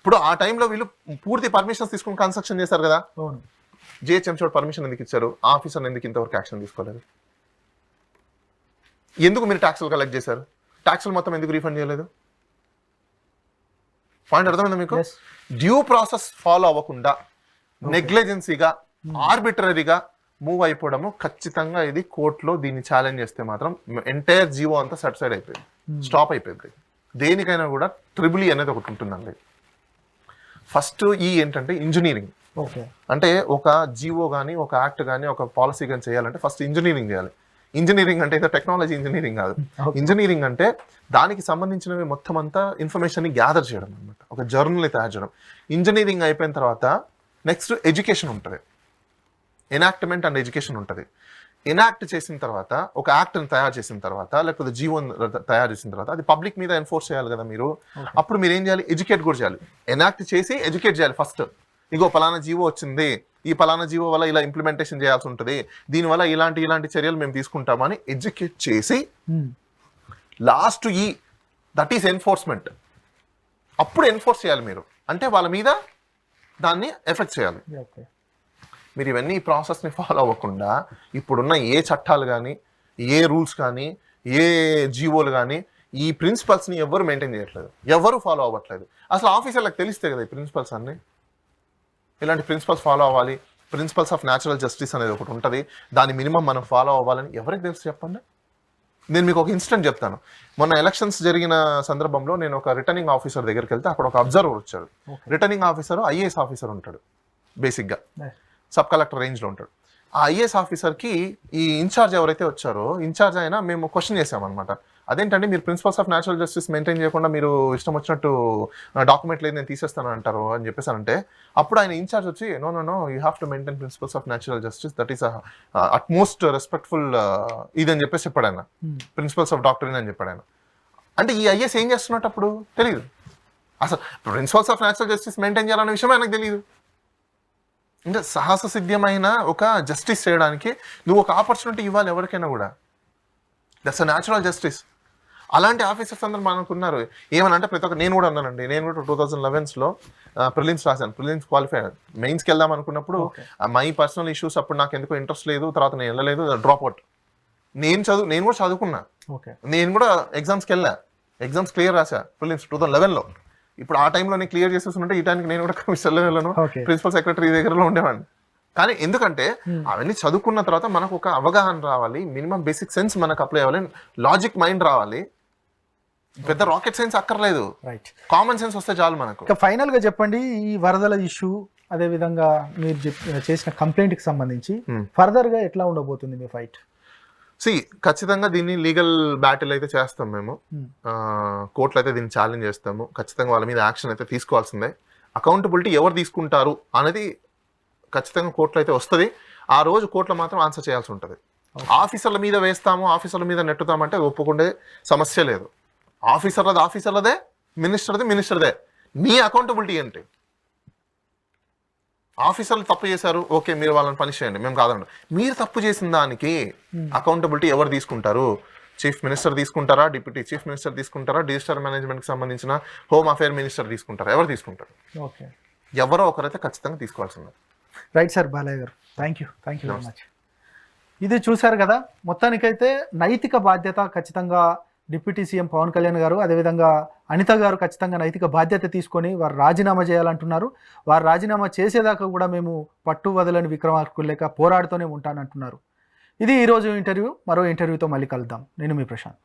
ఇప్పుడు ఆ టైంలో వీళ్ళు పూర్తి పర్మిషన్స్ తీసుకుని కన్స్ట్రక్షన్ చేశారు కదా, జిహెచ్ఎంసీ పర్మిషన్ ఎందుకు ఇచ్చారు? ఆఫీసర్ ఎందుకు ఇంతవరకు యాక్షన్ తీసుకోలేదు? ఎందుకు మీరు ట్యాక్సులు కలెక్ట్ చేశారు? ట్యాక్సులు మొత్తం ఎందుకు రీఫండ్ చేయలేదు? పాయింట్ అర్థమైందా మీకు? డ్యూ ప్రాసెస్ ఫాలో అవ్వకుండా నెగ్లిజెన్సీగా ఆర్బిటరీగా మూవ్ అయిపోవడము ఖచ్చితంగా ఇది కోర్టులో దీన్ని ఛాలెంజ్ చేస్తే మాత్రం ఎంటైర్ జీవో అంతా సైడ్ అయిపోయింది, స్టాప్ అయిపోయింది. దేనికైనా కూడా ట్రిబుల్ ఈ అనేది ఒకటి ఉంటుందండి. ఫస్ట్ ఈ ఏంటంటే ఇంజనీరింగ్. అంటే ఒక జీవో కానీ ఒక యాక్ట్ కానీ ఒక పాలసీ కానీ చేయాలంటే ఫస్ట్ ఇంజనీరింగ్ చేయాలి. ఇంజనీరింగ్ అంటే టెక్నాలజీ ఇంజనీరింగ్ కాదు. ఇంజనీరింగ్ అంటే దానికి సంబంధించినవి మొత్తం అంతా ఇన్ఫర్మేషన్ని గ్యాదర్ చేయడం అనమాట, ఒక జర్నల్ని తయారు చేయడం. ఇంజనీరింగ్ అయిపోయిన తర్వాత నెక్స్ట్ ఎడ్యుకేషన్ ఉంటుంది, ఎనాక్ట్మెంట్ అండ్ ఎడ్యుకేషన్ ఉంటుంది. ఎనాక్ట్ చేసిన తర్వాత ఒక యాక్ట్ని తయారు చేసిన తర్వాత లేకపోతే జీవోని తయారు చేసిన తర్వాత అది పబ్లిక్ మీద ఎన్ఫోర్స్ చేయాలి కదా మీరు. అప్పుడు మీరు ఏం చేయాలి? ఎడ్యుకేట్ కూడా చేయాలి. ఎనాక్ట్ చేసి ఎడ్యుకేట్ చేయాలి ఫస్ట్. ఇగో పలానా జీవో వచ్చింది, ఈ పలానా జీవో వల్ల ఇలా ఇంప్లిమెంటేషన్ చేయాల్సి ఉంటుంది, దీనివల్ల ఇలాంటి చర్యలు మేము తీసుకుంటామని ఎడ్యుకేట్ చేసి లాస్ట్ దట్ ఈస్ ఎన్ఫోర్స్మెంట్. అప్పుడు ఎన్ఫోర్స్ చేయాలి మీరు, అంటే వాళ్ళ మీద దాన్ని ఎఫెక్ట్ చేయాలి. మీరు ఇవన్నీ ఈ ప్రాసెస్ని ఫాలో అవ్వకుండా ఇప్పుడున్న ఏ చట్టాలు కానీ ఏ రూల్స్ కానీ ఏ జీవోలు కానీ ఈ ప్రిన్సిపల్స్ని ఎవరు మెయింటైన్ చేయట్లేదు, ఎవరు ఫాలో అవ్వట్లేదు. అసలు ఆఫీసర్లకు తెలిస్తే కదా ఈ ప్రిన్సిపల్స్ అన్నీ. ఇలాంటి ప్రిన్సిపల్స్ ఫాలో అవ్వాలి, ప్రిన్సిపల్స్ ఆఫ్ న్యాచురల్ జస్టిస్ అనేది ఒకటి ఉంటుంది, దాని మినిమం మనం ఫాలో అవ్వాలని ఎవరికి తెలుసు చెప్పండి? నేను మీకు ఒక ఇన్సిడెంట్ చెప్తాను. మొన్న ఎలక్షన్స్ జరిగిన సందర్భంలో నేను ఒక రిటర్నింగ్ ఆఫీసర్ దగ్గరికి వెళ్తే అక్కడ ఒక అబ్జర్వర్ వచ్చాడు. రిటర్నింగ్ ఆఫీసర్ ఐఏఎస్ ఆఫీసర్ ఉంటాడు, బేసిక్గా సబ్ కలెక్టర్ రేంజ్లో ఉంటాడు. ఆ ఐఏఎస్ ఆఫీసర్కి ఈ ఇన్ఛార్జ్ ఎవరైతే వచ్చారో ఇన్ఛార్జ్ అయినా మేము క్వశ్చన్ చేసామన్నమాట. అదేంటంటే మీరు principles of natural justice maintain చేయకుండా మీరు ఇష్టం వచ్చినట్టు డాక్యుమెంట్ లేదు నేను తీసేస్తాను అంటారు అని చెప్పేసానంటే అప్పుడు ఆయన ఇన్ఛార్జ్ వచ్చి no you have to maintain principles of natural justice, that is utmost respectful ఇది అని చెప్పేసి చెప్పాడు ఆయన. ప్రిన్సిపల్స్ ఆఫ్ డాక్టరీన్ అని చెప్పాడు ఆయన. అంటే ఈ ఐఏఎస్ ఏం చేస్తున్నట్టు అప్పుడు తెలియదు. అసలు principles of natural justice maintain చేయాలనే విషయం ఆయనకు తెలియదు. అంటే సాహస సిద్ధమైన ఒక జస్టిస్ చేయడానికి నువ్వు ఒక ఆపర్చునిటీ ఇవ్వాలి ఎవరికైనా కూడా. That's a natural justice. అలాంటి ఆఫీసర్స్ అందరూ మనకు ఉన్నారు. ఏమని అంటే ప్రతి ఒక్క నేను కూడా అన్నానండి. నేను కూడా 2011లో ప్రిలిమ్స్ రాశాను, ప్రిలిమ్స్ క్వాలిఫై. మెయిన్స్కి వెళ్దాం అనుకున్నప్పుడు మై పర్సనల్ ఇష్యూస్ అప్పుడు నాకు ఎందుకో ఇంట్రెస్ట్ లేదు, తర్వాత నేను వెళ్ళలేదు, డ్రాప్ అవుట్. నేను కూడా చదువుకున్నా, నేను కూడా ఎగ్జామ్స్కి వెళ్ళా, ఎగ్జామ్స్ క్లియర్ రాశా ప్రిలిమ్స్ 2011లో. ఇప్పుడు ఆ టైంలో నేను క్లియర్ చేసేస్తుంటే ఈ టైంకి నేను కూడా కమిషనర్లో వెళ్ళను, ప్రిన్సిపల్ సెక్రటరీ దగ్గరలో ఉండేవాడిని. కానీ ఎందుకంటే అవన్నీ చదువుకున్న తర్వాత మనకు ఒక అవగాహన రావాలి, మినిమం బేసిక్ సెన్స్ మనకు అప్లై అవ్వాలి, లాజిక్ మైండ్ రావాలి. పెద్ద రాకెట్ సైన్స్ అక్కర్లేదు, కామన్ సెన్స్ వస్తే చాలు మనకు. ఇక ఫైనల్ గా చెప్పండి, ఈ వరదల ఇష్యూ అదే విధంగా మీరు చేసిన కంప్లైంట్ కి సంబంధించి ఫర్దర్ గా ఎట్లా ఉండబోతుంది మీ ఫైట్? ఖచ్చితంగా దీన్ని లీగల్ బ్యాటిల్ అయితే చేస్తాం మేము. కోర్టులో అయితే దీన్ని ఛాలెంజ్ చేస్తాము. ఖచ్చితంగా వాళ్ళ మీద యాక్షన్ అయితే తీసుకోవాల్సిందే. అకౌంటబిలిటీ ఎవరు తీసుకుంటారు అనేది ఖచ్చితంగా కోర్టులో అయితే వస్తుంది. ఆ రోజు కోర్టులో మాత్రం ఆన్సర్ చేయాల్సి ఉంటుంది. ఆఫీసర్ల మీద వేస్తాము, ఆఫీసర్ల మీద నెట్టుతామంటే ఒప్పుకుండే సమస్య లేదు. ఆఫీసర్లదే, మినిస్టర్దే. మీ అకౌంటబిలిటీ ఏంటి? ఆఫీసర్లు తప్పు చేశారు, ఓకే, మీరు వాళ్ళని పనిష్ చేయండి, మేము కాదండి. మీరు తప్పు చేసిన దానికి అకౌంటబిలిటీ ఎవరు తీసుకుంటారు? చీఫ్ మినిస్టర్ తీసుకుంటారా, డిప్యూటీ చీఫ్ మినిస్టర్ తీసుకుంటారా, డిజాస్టర్ మేనేజ్మెంట్కి సంబంధించిన హోమ్ అఫేర్ మినిస్టర్ తీసుకుంటారా? ఎవరు తీసుకుంటారు? ఓకే, ఎవరో ఒకరైతే ఖచ్చితంగా తీసుకోవాల్సిందే. రైట్ సార్ బాలయ్య గారు, థ్యాంక్ యూ వెరీ మచ్. ఇది చూశారు కదా, మొత్తానికైతే నైతిక బాధ్యత ఖచ్చితంగా డిప్యూటీ సీఎం పవన్ కళ్యాణ్ గారు, అదేవిధంగా అనిత గారు ఖచ్చితంగా నైతిక బాధ్యత తీసుకొని వారు రాజీనామా చేయాలంటున్నారు. వారు రాజీనామా చేసేదాకా కూడా మేము పట్టు వదలని విక్రమార్కులు లేక పోరాడుతూనే ఉంటానంటున్నారు. ఇది ఈరోజు ఇంటర్వ్యూ. మరో ఇంటర్వ్యూతో మళ్ళీ కలుద్దాం. నేను మీ ప్రశాంత్.